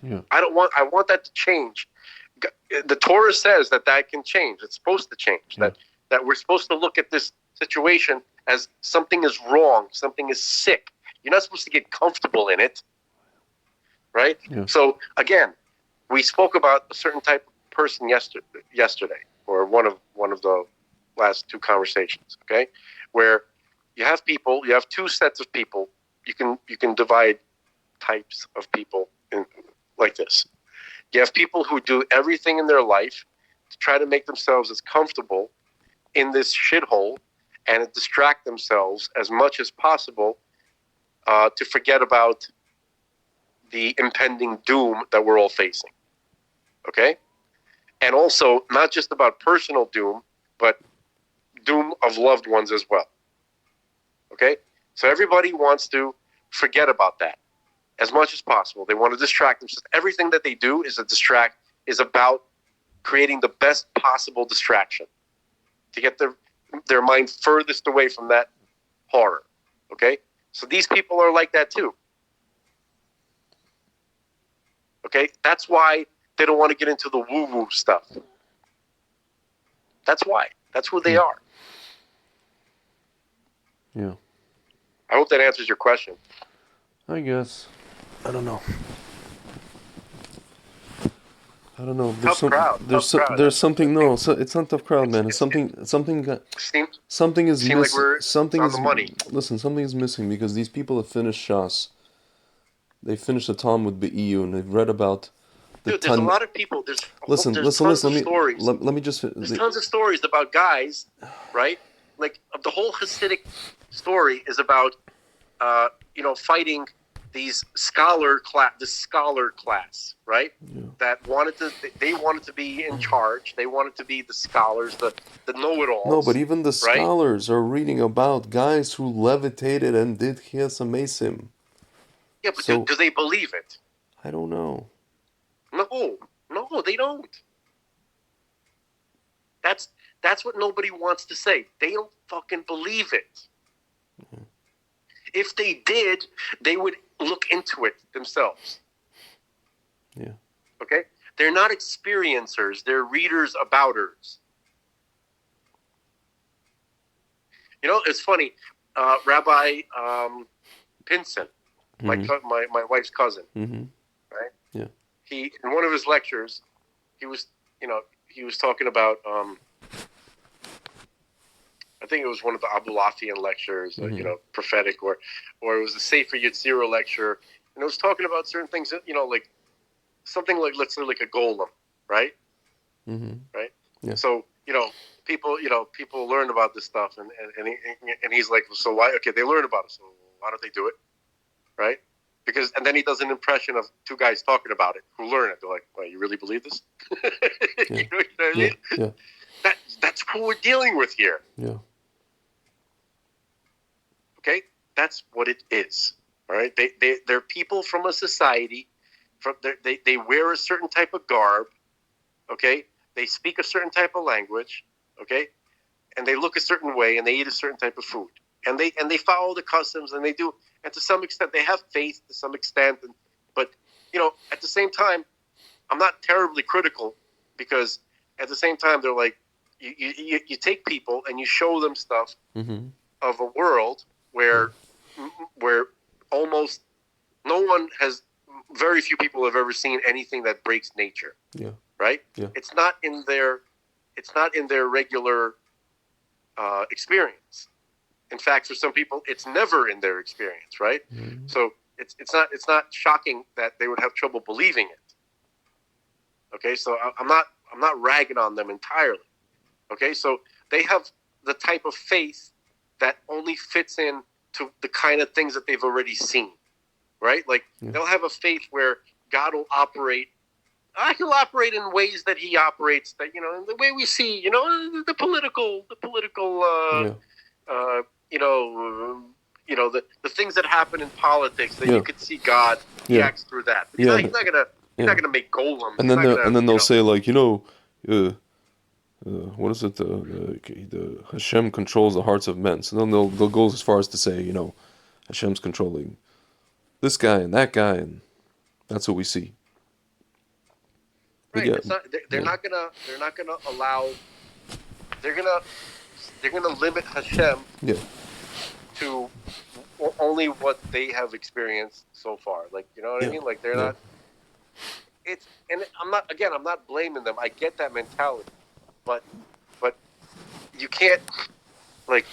Yeah. I want that to change. The Torah says that can change. It's supposed to change. Yeah. That we're supposed to look at this situation as something is wrong, something is sick. You're not supposed to get comfortable in it. Right? Yeah. So again, we spoke about a certain type of person yesterday, or one of the last two conversations, okay? Where you have two sets of people. You can divide types of people in like this. You have people who do everything in their life to try to make themselves as comfortable in this shithole and distract themselves as much as possible to forget about the impending doom that we're all facing. Okay? And also, not just about personal doom, but doom of loved ones as well. Okay? So everybody wants to forget about that as much as possible. They want to distract themselves. Everything that they do is about creating the best possible distraction to get their mind furthest away from that horror. Okay? So these people are like that too. Okay? That's why they don't want to get into the woo-woo stuff. That's why. That's who they are. Yeah. I hope that answers your question. I guess. I don't know. There's something. No, so it's not tough crowd, man. It's something is Seems like we're on the money. Listen, something is missing because these people have finished Shas. They finished the Talmud BEU and they've read about Dude, there's a lot of people. There's tons of stories. Let me just. There's tons of stories about guys, right? Like the whole Hasidic story is about, fighting this scholar class, right? Yeah. That they wanted to be in charge. They wanted to be the scholars, the know-it-alls. No, but even the right? scholars are reading about guys who levitated and did Chiyas Amesim. Yeah, but do they believe it? I don't know. No, they don't. That's what nobody wants to say. They don't fucking believe it. Mm-hmm. If they did, they would look into it themselves. Yeah. Okay? They're not experiencers. They're readers-abouters. You know, it's funny. Rabbi Pinson, mm-hmm. my wife's cousin, mm-hmm. right? Yeah. He, in one of his lectures, he was talking about, I think it was one of the Abulafian lectures, mm-hmm. Prophetic, or it was the Sefer Yetzirah lecture, and it was talking about certain things that, like something like, let's say, like a golem, right? Mm-hmm. Right? Yeah. So, people learn about this stuff, and he's like, so why? Okay, they learn about it, so why don't they do it, right? Because, and then he does an impression of two guys talking about it who learn it. They're like, well, you really believe this? Yeah. You know what I mean? Yeah. That's who we're dealing with here. Yeah. Okay? That's what it is. All right? They're people from a society. They wear a certain type of garb. Okay? They speak a certain type of language. Okay? And they look a certain way, and they eat a certain type of food. And they follow the customs, and they do. And to some extent, they have faith to some extent. But, at the same time, I'm not terribly critical, because at the same time, they're like, you take people and you show them stuff mm-hmm. of a world where almost very few people have ever seen anything that breaks nature. Yeah. Right? Yeah. It's not in their regular experience. In fact, for some people, it's never in their experience, right? Mm-hmm. So it's not shocking that they would have trouble believing it. Okay, so I'm not ragging on them entirely. Okay, so they have the type of faith that only fits in to the kind of things that they've already seen, right? Like they'll have a faith where God will operate. He'll operate in ways that he operates. That the way we see, the political the things that happen in politics that you could see God. He acts through that. He's not gonna make golems. And then they'll say like, what is it? The Hashem controls the hearts of men. So then they'll go as far as to say, Hashem's controlling this guy and that guy, and that's what we see. Right. Yeah, they're not gonna allow. They're gonna limit Hashem. Yeah. To only what they have experienced so far. Like, you know what I mean? Like, they're not. I'm not blaming them. I get that mentality, but you can't, like,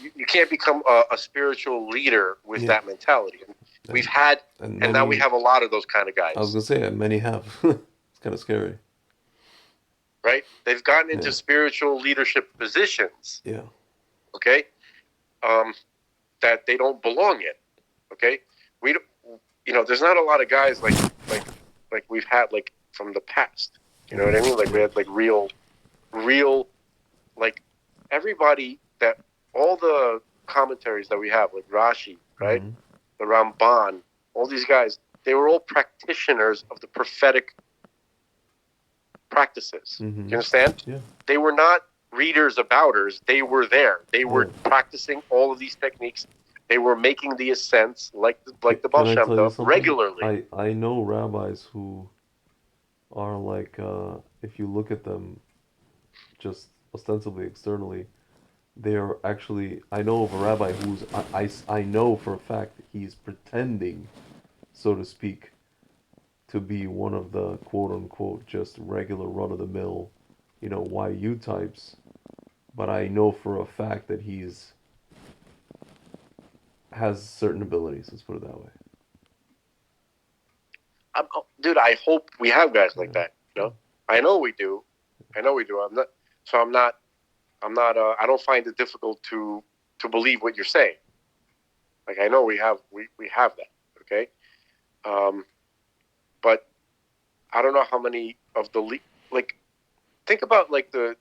you can't become a spiritual leader with that mentality. And we've had, and now we have a lot of those kind of guys. I was gonna say, many have. It's kind of scary. Right? They've gotten into spiritual leadership positions. Yeah. Okay. That they don't belong in. Okay. There's not a lot of guys like we've had like from the past. You know what I mean? Like we had like real, like everybody that all the commentaries that we have, like Rashi, right? Mm-hmm. The Ramban, all these guys, they were all practitioners of the prophetic practices. Mm-hmm. You understand? Yeah. They were not readers abouters. They were there. They were practicing all of these techniques. They were making the ascents like the Baal Shem Tov regularly. I know rabbis who are like, if you look at them just ostensibly externally, they are actually, I know of a rabbi who's, I know for a fact that he's pretending, so to speak, to be one of the quote-unquote just regular run-of-the-mill, YU types, but I know for a fact that has certain abilities, let's put it that way. Dude, I hope we have guys like that, I know we do. I don't find it difficult to believe what you're saying. Like, I know we have that, okay? But I don't know how many of the think about like the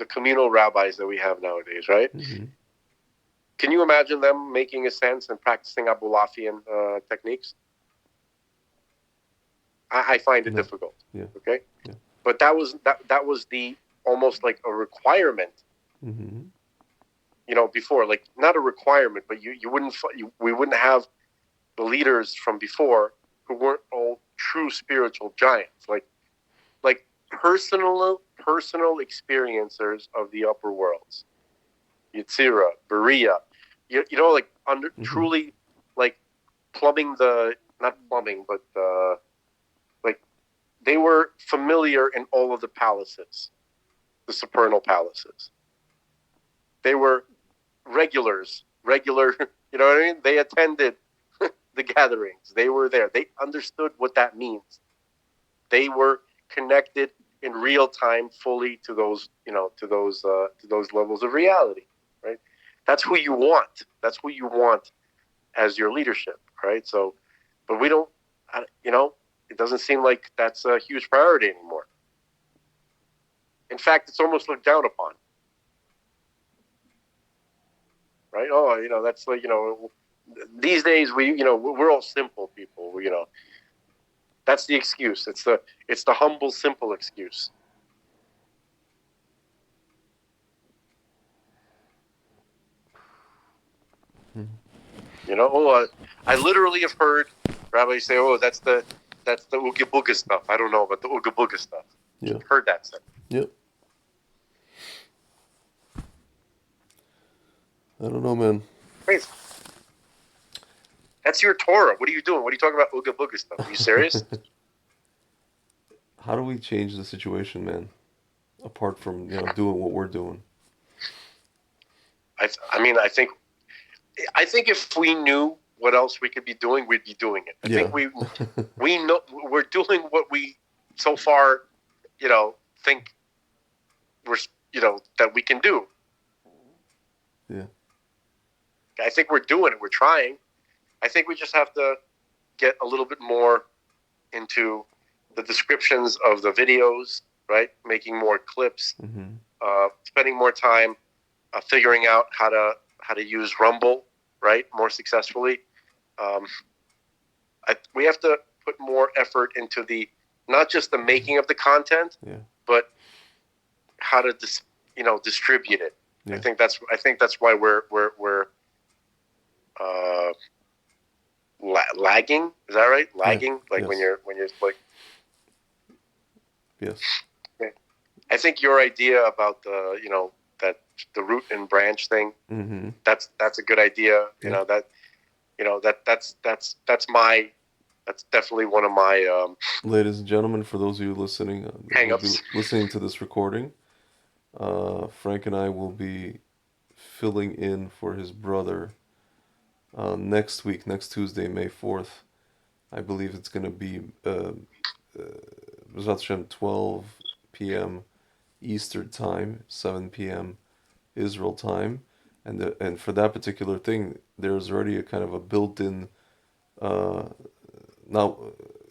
communal rabbis that we have nowadays, right? Mm-hmm. Can you imagine them making ascents and practicing Abulafian techniques? I find it difficult. Yeah. Okay. Yeah. But that was the almost like a requirement. Mm-hmm. Before, like, not a requirement, but we wouldn't have the leaders from before who weren't all true spiritual giants, like personal experiencers of the upper worlds, Yetzirah, Berea, like under truly like not plumbing, but like they were familiar in all of the palaces, the supernal palaces. They were regular, you know what I mean? They attended the gatherings. They were there. They understood what that means. They were connected in real time fully to those, to those levels of reality, right? That's who you want. That's who you want as your leadership, right? So, but we don't, it doesn't seem like that's a huge priority anymore. In fact, it's almost looked down upon. Right? Oh, that's like, these days we're all simple people. That's the excuse. It's the humble, simple excuse. I literally have heard rabbis say, "Oh, that's the Ooga Booga stuff." I don't know about the Ooga Booga stuff. Yeah. I've heard that stuff. Yep. I don't know, man. Crazy. That's your Torah. What are you doing? What are you talking about Ooga Booga stuff? Are you serious? How do we change the situation, man? Apart from doing what we're doing. I think if we knew what else we could be doing, we'd be doing it. I think we know we're doing what we so far, think we're that we can do. Yeah. I think we're doing it. We're trying. I think we just have to get a little bit more into the descriptions of the videos, right? Making more clips, spending more time figuring out how to use Rumble, right, more successfully. We have to put more effort into not just the making of the content, but how to distribute it. Yeah. I think that's why we're lagging. Is that right? Lagging, like when you're like. Yes. I think your idea about the the root and branch thing. Mm-hmm. That's a good idea. Yeah. That's definitely one of my ladies and gentlemen, for those of you listening, hang-ups. Listening to this recording, Frank and I will be filling in for his brother next week, next Tuesday, May 4th. I believe it's going to be 12 p.m. Eastern time, 7 p.m. Israel time, and for that particular thing, there's already a kind of a built-in. Now,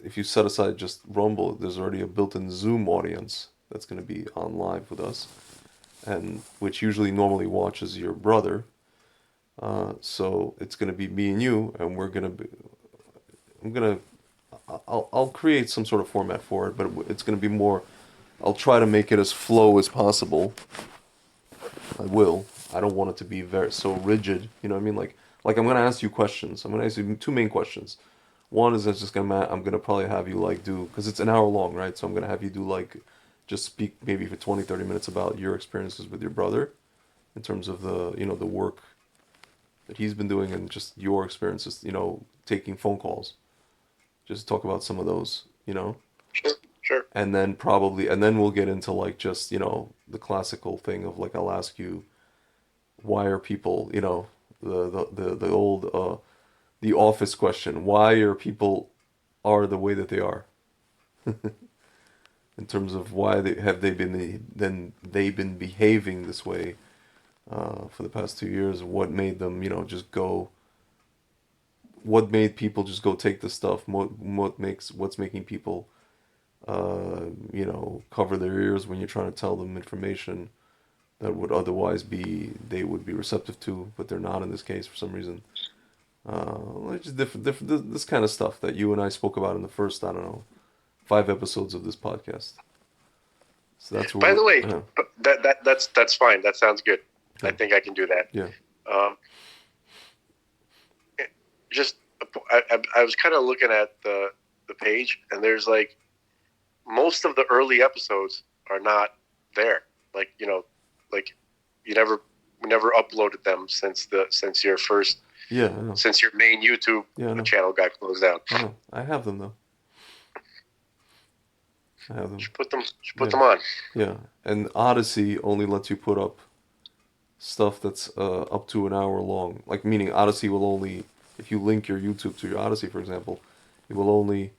if you set aside just Rumble, there's already a built-in Zoom audience that's going to be on live with us, and which usually normally watches your brother. So it's going to be me and you, and I'll create some sort of format for it, but it's going to be more. I'll try to make it as flow as possible. I will. I don't want it to be so rigid. You know what I mean? Like I'm going to ask you questions. I'm going to ask you two main questions. One is I'm gonna probably have you do, because it's an hour long, right? So I'm gonna have you do just speak maybe for 20-30 minutes about your experiences with your brother, in terms of the the work that he's been doing, and just your experiences, taking phone calls. Just talk about some of those, Sure. And then we'll get into just the classical thing of I'll ask you, why are people, the old the office question, why are people the way that they are? In terms of why they been behaving this way for the past 2 years. What made them what made people just go take this stuff? What's making people cover their ears when you're trying to tell them information that would otherwise they would be receptive to, but they're not in this case for some reason. Just different this kind of stuff that you and I spoke about in the first, I don't know, 5 episodes of this podcast. So that's what. By the way, that's fine. That sounds good. Yeah. I think I can do that. Yeah. I was kind of looking at the page, and there's most of the early episodes are not there. We never uploaded them since your first. Yeah, since your main YouTube channel got closed down. I have them though. I have them. You put them on. Yeah, and Odyssey only lets you put up stuff that's up to an hour long. Meaning Odyssey will only, if you link your YouTube to your Odyssey, for example, it will only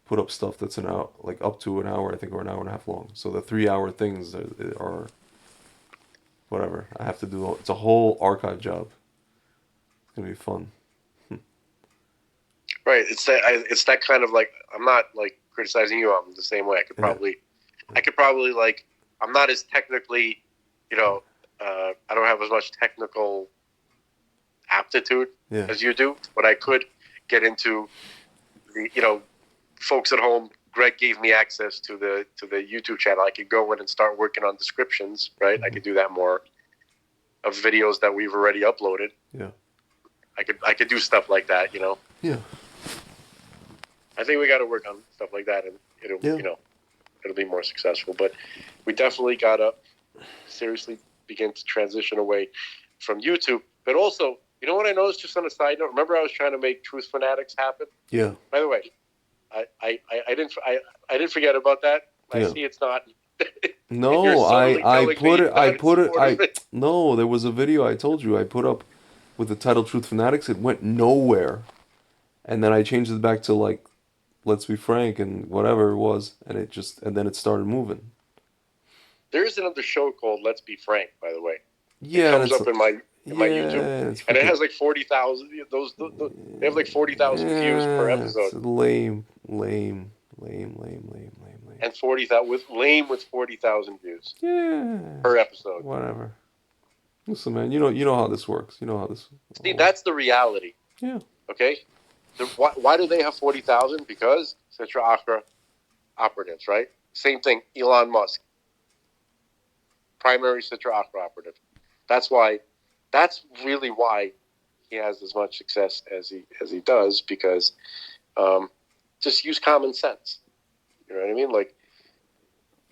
put up stuff that's an hour, up to an hour, I think, or an hour and a half long. So the 3-hour things are whatever. I have to do. It's a whole archive job. It's gonna be fun. Right. It's that kind of I'm not criticizing you. I'm the same way. I could probably I'm not as technically, I don't have as much technical aptitude as you do, but I could get into the, folks at home. Greg gave me access to the YouTube channel. I could go in and start working on descriptions, right? Mm-hmm. I could do that more of videos that we've already uploaded. Yeah. I could do stuff like that, Yeah. I think we got to work on stuff like that, and it'll be more successful. But we definitely got to seriously begin to transition away from YouTube. But also, you know what I noticed, just on a side note? Remember I was trying to make Truth Fanatics happen? Yeah. By the way, I didn't forget about that. I see it's not. No, no, there was a video I told you I put up with the title Truth Fanatics. It went nowhere. And then I changed it back to Let's Be Frank and whatever it was, and then it started moving. There is another show called Let's Be Frank, by the way. Yeah, it comes up in my YouTube, and it has 40,000. They have 40,000 views per episode. It's lame. And 40,000 with 40,000 views. Yeah. Per episode. Whatever. Listen, man, you know how this works. You know how this. See, that's the reality. Yeah. Okay. Why do they have 40,000? Because Sitra Achra operatives, right? Same thing. Elon Musk, primary Sitra Achra operative. That's why. That's really why he has as much success as he does. Because just use common sense. You know what I mean? Like,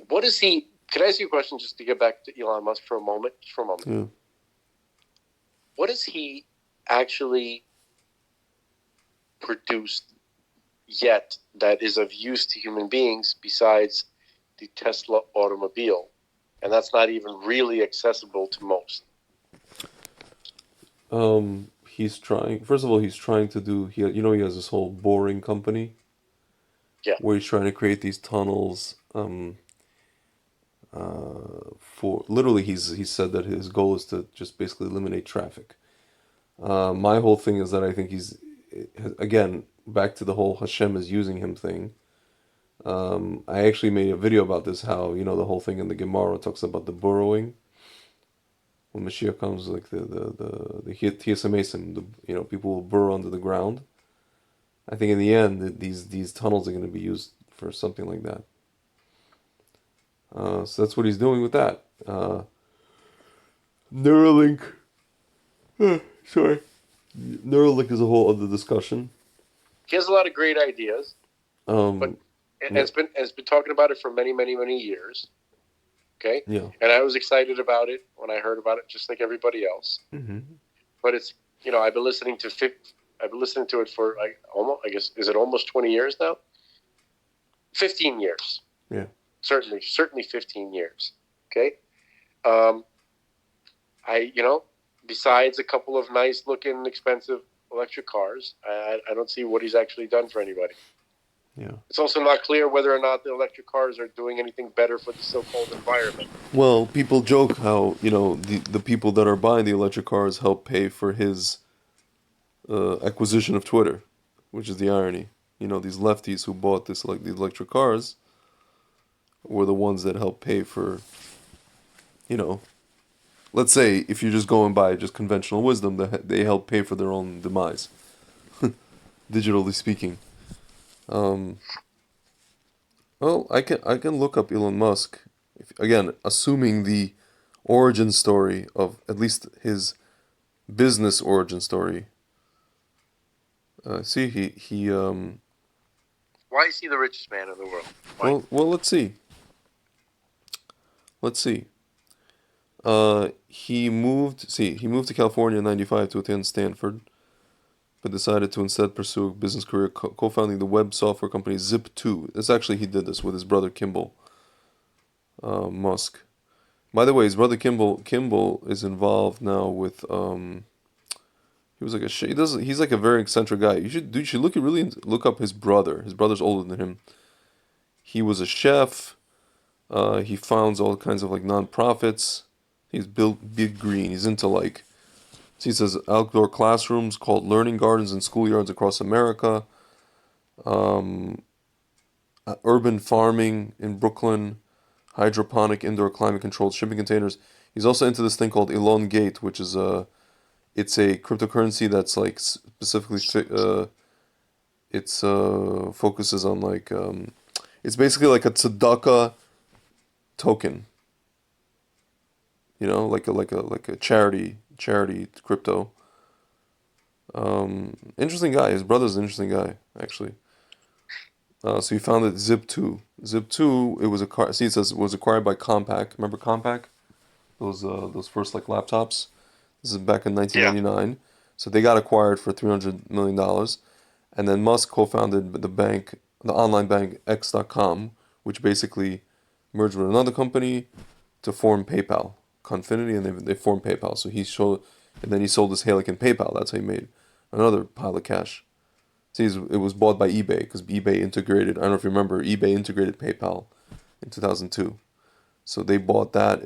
what is he? Can I ask you a question just to get back to Elon Musk for a moment? Just for a moment. Yeah. What is he actually produced yet that is of use to human beings besides the Tesla automobile? And that's not even really accessible to most. He's trying. First of all, he's trying to do. He has this whole boring company. Yeah. Where he's trying to create these tunnels. For literally, he said that his goal is to just basically eliminate traffic. My whole thing is that I think he's, again, back to the whole Hashem is using him thing. I actually made a video about this, how, the whole thing in the Gemara talks about the burrowing. When Mashiach comes, like the Tiasamesim, people will burrow under the ground. I think in the end, these tunnels are going to be used for something like that. So that's what he's doing with that. Neuralink. Sorry. Neuralink is a whole other discussion. He has a lot of great ideas, but has been talking about it for many, many, many years. Okay. Yeah. And I was excited about it when I heard about it, just like everybody else. Mm-hmm. But it's I've been listening to it for almost, I guess, is it almost 20 years now? 15 years. Yeah. Certainly 15 years. Okay. Besides a couple of nice looking, expensive electric cars, I don't see what he's actually done for anybody. Yeah. It's also not clear whether or not the electric cars are doing anything better for the so-called environment. Well, people joke how, the people that are buying the electric cars help pay for his acquisition of Twitter, which is the irony. These lefties who bought these electric cars were the ones that helped pay for, let's say if you're just going by just conventional wisdom, they help pay for their own demise, digitally speaking. Well, I can look up Elon Musk, again, assuming the origin story of at least his business origin story. See, he Why is he the richest man in the world? Why? well, let's see. Let's see. He moved to California in '95 to attend Stanford, but decided to instead pursue a business career, co-founding the web software company Zip2. He did this with his brother Kimball Musk. By the way, his brother Kimball is involved now with he was like he's like a very eccentric guy. You should look up his brother. His brother's older than him. He was a chef. He founds all kinds of like nonprofits. He's built Big Green. He's into he says outdoor classrooms called learning gardens and schoolyards across America. Urban farming in Brooklyn. Hydroponic indoor climate controlled shipping containers. He's also into this thing called Elon Gate, which is it's a cryptocurrency that's like specifically focuses on it's basically like a tzedakah token. Like a charity crypto. Interesting guy. His brother's an interesting guy, actually. So he founded Zip2. Zip2, it was it says it was acquired by Compaq. Remember Compaq? Those first laptops. This is back in 1999. Yeah. So they got acquired for $300 million. And then Musk co-founded the online bank X.com, which basically merged with another company to form PayPal. Confinity, and they formed PayPal. So and then he sold his Halic in PayPal. That's how he made another pile of cash. See, it was bought by eBay because eBay integrated. I don't know if you remember, eBay integrated PayPal in 2002. So they bought that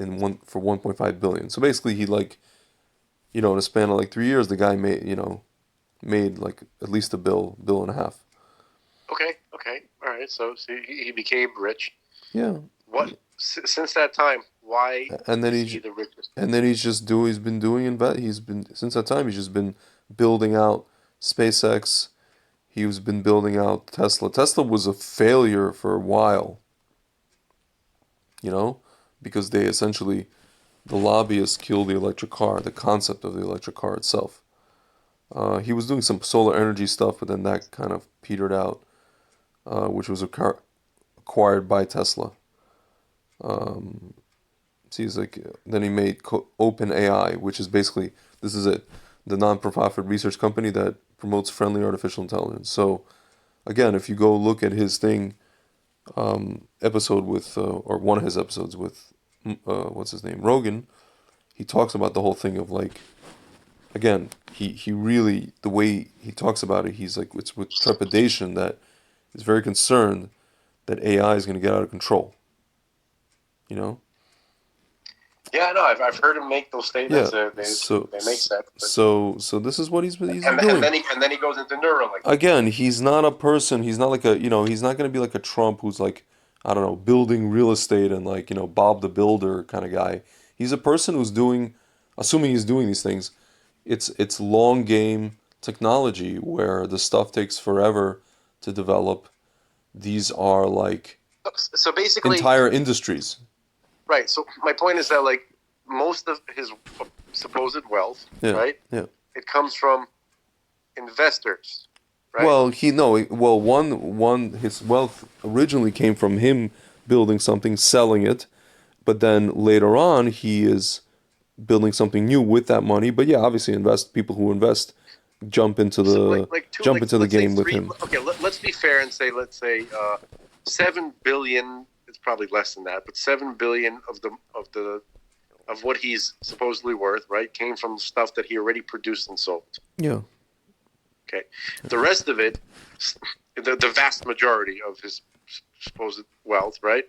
for 1.5 billion. So basically, he in a span of 3 years, the guy made at least a bill and a half. Okay, all right. So he became rich. Yeah. Since that time, why And then is he the richest? since that time he's just been building out SpaceX. He's been building out Tesla. Tesla was a failure for a while, because they essentially, the lobbyists killed the electric car, the concept of the electric car itself. He was doing some solar energy stuff, but then that kind of petered out, which was acquired by Tesla. Seems like then he made OpenAI, which is basically, this is it, the non-profit research company that promotes friendly artificial intelligence. So again, if you go look at his thing, episode with or one of his episodes with what's his name, Rogan, he talks about the whole thing of like, again, he really, the way he talks about it, he's like, it's with trepidation that he's very concerned that AI is going to get out of control. Yeah, no, I've heard him make those statements. Yeah. They make sense. So this is what he's doing. And then he goes into Neuralink. Again, he's not a person. He's not like he's not going to be like a Trump who's like, I don't know, building real estate and like, Bob the Builder kind of guy. He's a person who's assuming he's doing these things. It's long game technology where the stuff takes forever to develop. These are like so basically entire industries. Right. So my point is that like most of his supposed wealth, right? Yeah. It comes from investors, right? Well, his wealth originally came from him building something, selling it, but then later on he is building something new with that money. But yeah, obviously people who invest jump into the game with him. Okay, let's be fair and say, let's say 7 billion. It's probably less than that, but 7 billion of what he's supposedly worth, right, came from stuff that he already produced and sold. Yeah. Okay. The rest of it, the vast majority of his supposed wealth, right,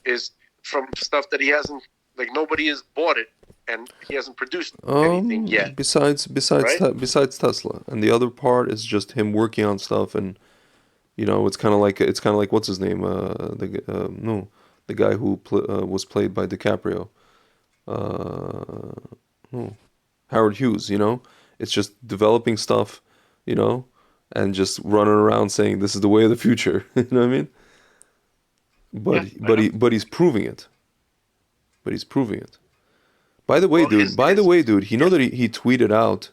is from stuff that he hasn't, like nobody has bought it, and he hasn't produced anything yet. Besides Tesla, and the other part is just him working on stuff, and it's kind of like what's his name, the guy who was played by DiCaprio, Howard Hughes. It's just developing stuff, and just running around saying this is the way of the future. You know what I mean? But he's proving it. By the way, dude. You know that he tweeted out,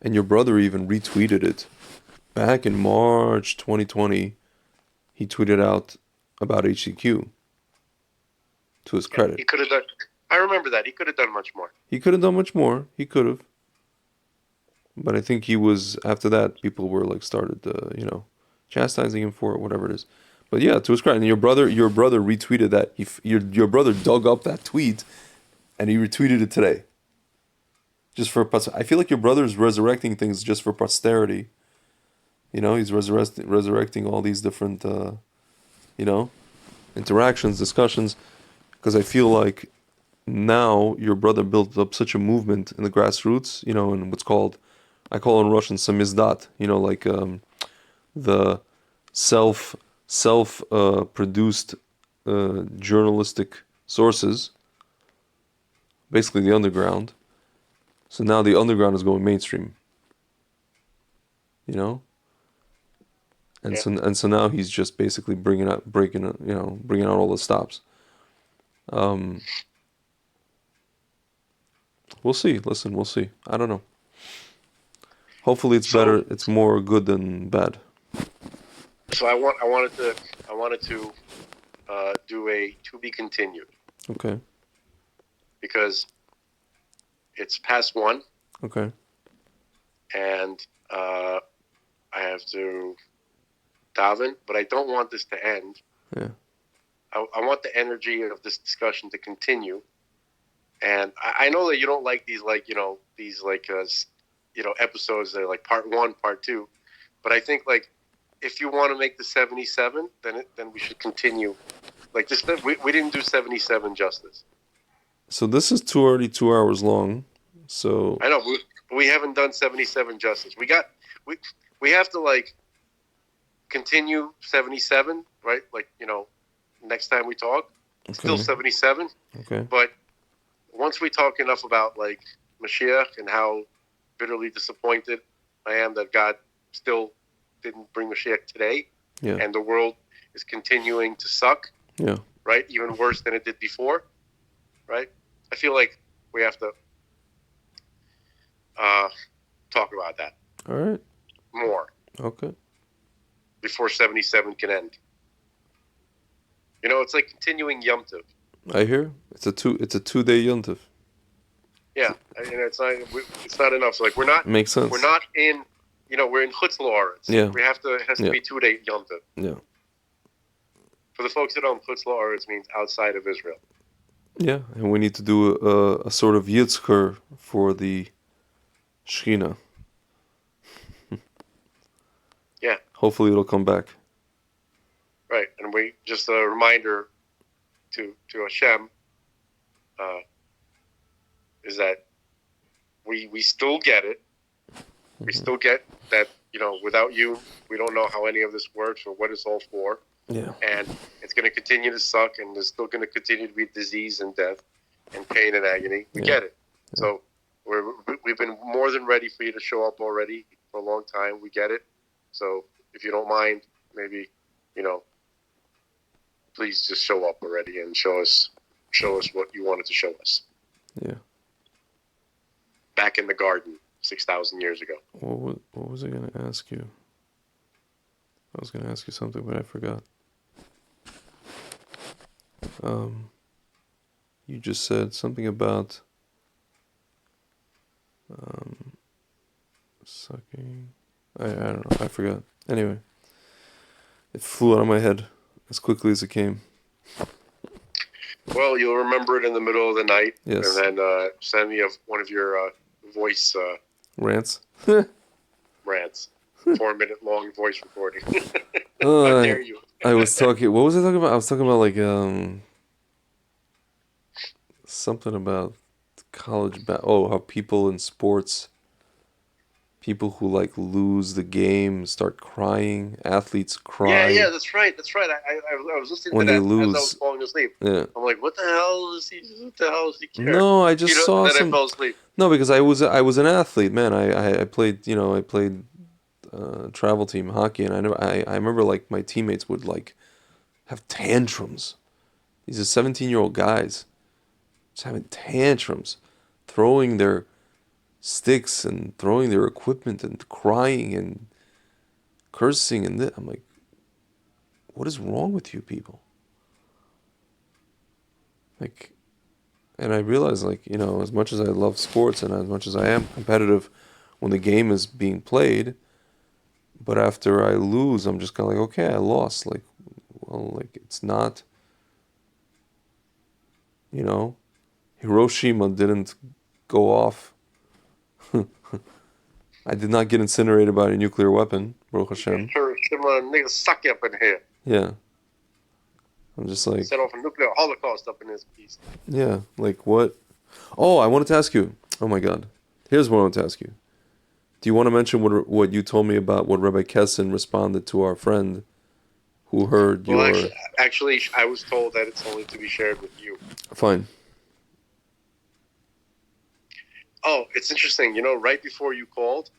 and your brother even retweeted it. Back in March 2020, he tweeted out about HCQ. To his credit, he could have done. I remember that he could have done much more. He could have done much more. He could have. But I think he was, after that, people were like started, chastising him for it, whatever it is. But yeah, to his credit, and your brother retweeted that. Your brother dug up that tweet, and he retweeted it today. Just for, I feel like your brother's resurrecting things just for posterity. He's resurrecting all these different, interactions, discussions, because I feel like now your brother built up such a movement in the grassroots, and what's called, I call in Russian samizdat, like the self-produced journalistic sources, basically the underground. So now the underground is going mainstream, And so now he's just basically breaking out all the stops. We'll see. Listen, we'll see. I don't know. Hopefully it's better. It's more good than bad. So I wanted to do a to be continued. Okay. Because it's past 1. Okay. And I have to daven, but I don't want this to end. Yeah. I want the energy of this discussion to continue. And I know that you don't like these, episodes that are like part 1, part 2. But I think, like, if you want to make the 77, then we should continue. Like this, we didn't do 77 justice. So this is already 2 hours long. So I know we haven't done 77 justice. We have to like continue 77, right? Like, next time we talk, it's still 77. Okay. But once we talk enough about like Mashiach and how bitterly disappointed I am that God still didn't bring Mashiach today, and the world is continuing to suck, right? Even worse than it did before, right? I feel like we have to talk about that. All right. More. Okay. Before 77 can end. You know, it's like continuing Yom Tov. I hear it's a 2-day Yom Tov. Yeah, it's not enough. So like Makes sense. We're not in, we're in Chutz La'aretz. Yeah. It has to be 2-day Yom Tov. Yeah. For the folks at home, Chutz La'aretz means outside of Israel. Yeah, and we need to do a sort of yitzchur for the Shechina. Yeah. Hopefully it'll come back. Right, and we just a reminder to Hashem is that we still get it. We still get that, without you, we don't know how any of this works or what it's all for. Yeah. And it's going to continue to suck, and there's still going to continue to be disease and death and pain and agony. We get it. Yeah. So we've been more than ready for you to show up already for a long time. We get it. So if you don't mind, maybe, please just show up already and show us what you wanted to show us. Yeah. Back in the garden 6,000 years ago. What was I going to ask you? I was going to ask you something, but I forgot. You just said something about sucking. I don't know. I forgot. Anyway, it flew out of my head as quickly as it came. Well, you'll remember it in the middle of the night. Yes. And then send me one of your voice rants. Rants. 4-minute long voice recording. How dare you? I was talking. What was I talking about? I was talking about like something about college. How people in sports, people who like lose the game start crying. Athletes cry. Yeah, that's right. I was listening when to that they lose. as I was falling asleep. Yeah. I'm like, what the hell does he care? No, I just saw some. I fell asleep. No, because I was an athlete, man. I played. I played. Travel team hockey, and I remember like my teammates would like have tantrums. These are 17-year-old guys just having tantrums, throwing their sticks and throwing their equipment and crying and cursing and I'm like, what is wrong with you people? Like, and I realized like, as much as I love sports and as much as I am competitive when the game is being played, but after I lose, I'm just kind of like, okay, I lost. Like, well, like it's not, Hiroshima didn't go off. I did not get incinerated by a nuclear weapon, Baruch Hashem. Hiroshima, niggas suck you up in here. Yeah. I'm just like... Set off a nuclear holocaust up in this piece. Yeah, like what? Oh, I wanted to ask you. Oh my God. Here's what I wanted to ask you. Do you want to mention what you told me about what Rabbi Kessin responded to our friend who heard your... Well, actually, I was told that it's only to be shared with you. Fine. Oh, it's interesting. Right before you called,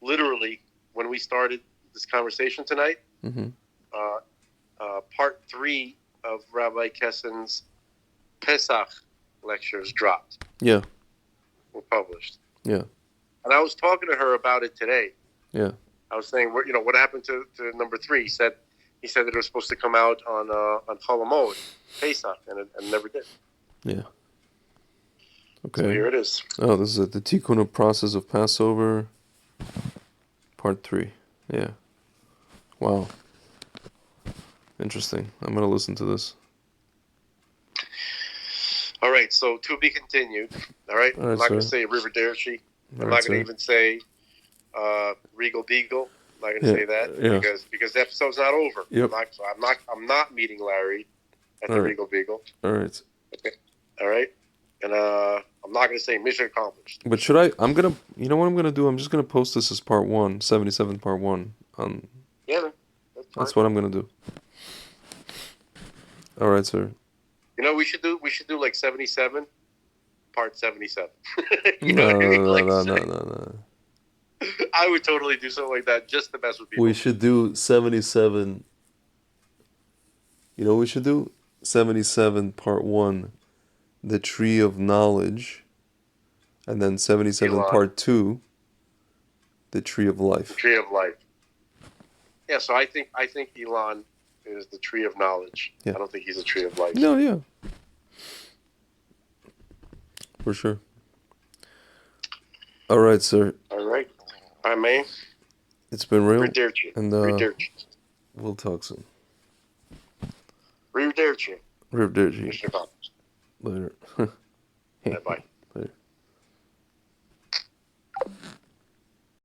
literally, when we started this conversation tonight, part 3 of Rabbi Kessin's Pesach lectures dropped. Yeah. Were published. Yeah. And I was talking to her about it today. Yeah. I was saying, what happened to number 3? He said that it was supposed to come out on Chol Hamoed, Pesach, and it never did. Yeah. Okay. So here it is. Oh, this is the Tikkun process of Passover, part 3. Yeah. Wow. Interesting. I'm gonna listen to this. All right. So to be continued. All right. I'm not gonna say River Dershi. I'm not going to even say Regal Beagle. I'm not going to say that because the episode's not over. Yep. I'm not meeting Larry at the Regal Beagle. All right. Okay. All right. And I'm not going to say mission accomplished. But should I? I'm gonna. You know what I'm gonna do? I'm just gonna post this as part 1, 77 part 1 on. Yeah, man. That's what I'm gonna do. All right, sir. We should do like 77. part 77. You know No, what I mean? no, Like, no, no, no, no. I would totally do something like that just to mess with people. We should do 77. You know what we should do? 77 part 1, the tree of knowledge, and then 77 Elon, part 2, the tree of the life. tree of life. Yeah, so I think Elon is the tree of knowledge. Yeah. I don't think he's a tree of life. No, yeah. For sure. All right, sir. All right. I may. It's been real. Riderci. And Riderci. we'll talk soon. Riderci. Riderci. Mr. Bob. Later. Bye-bye.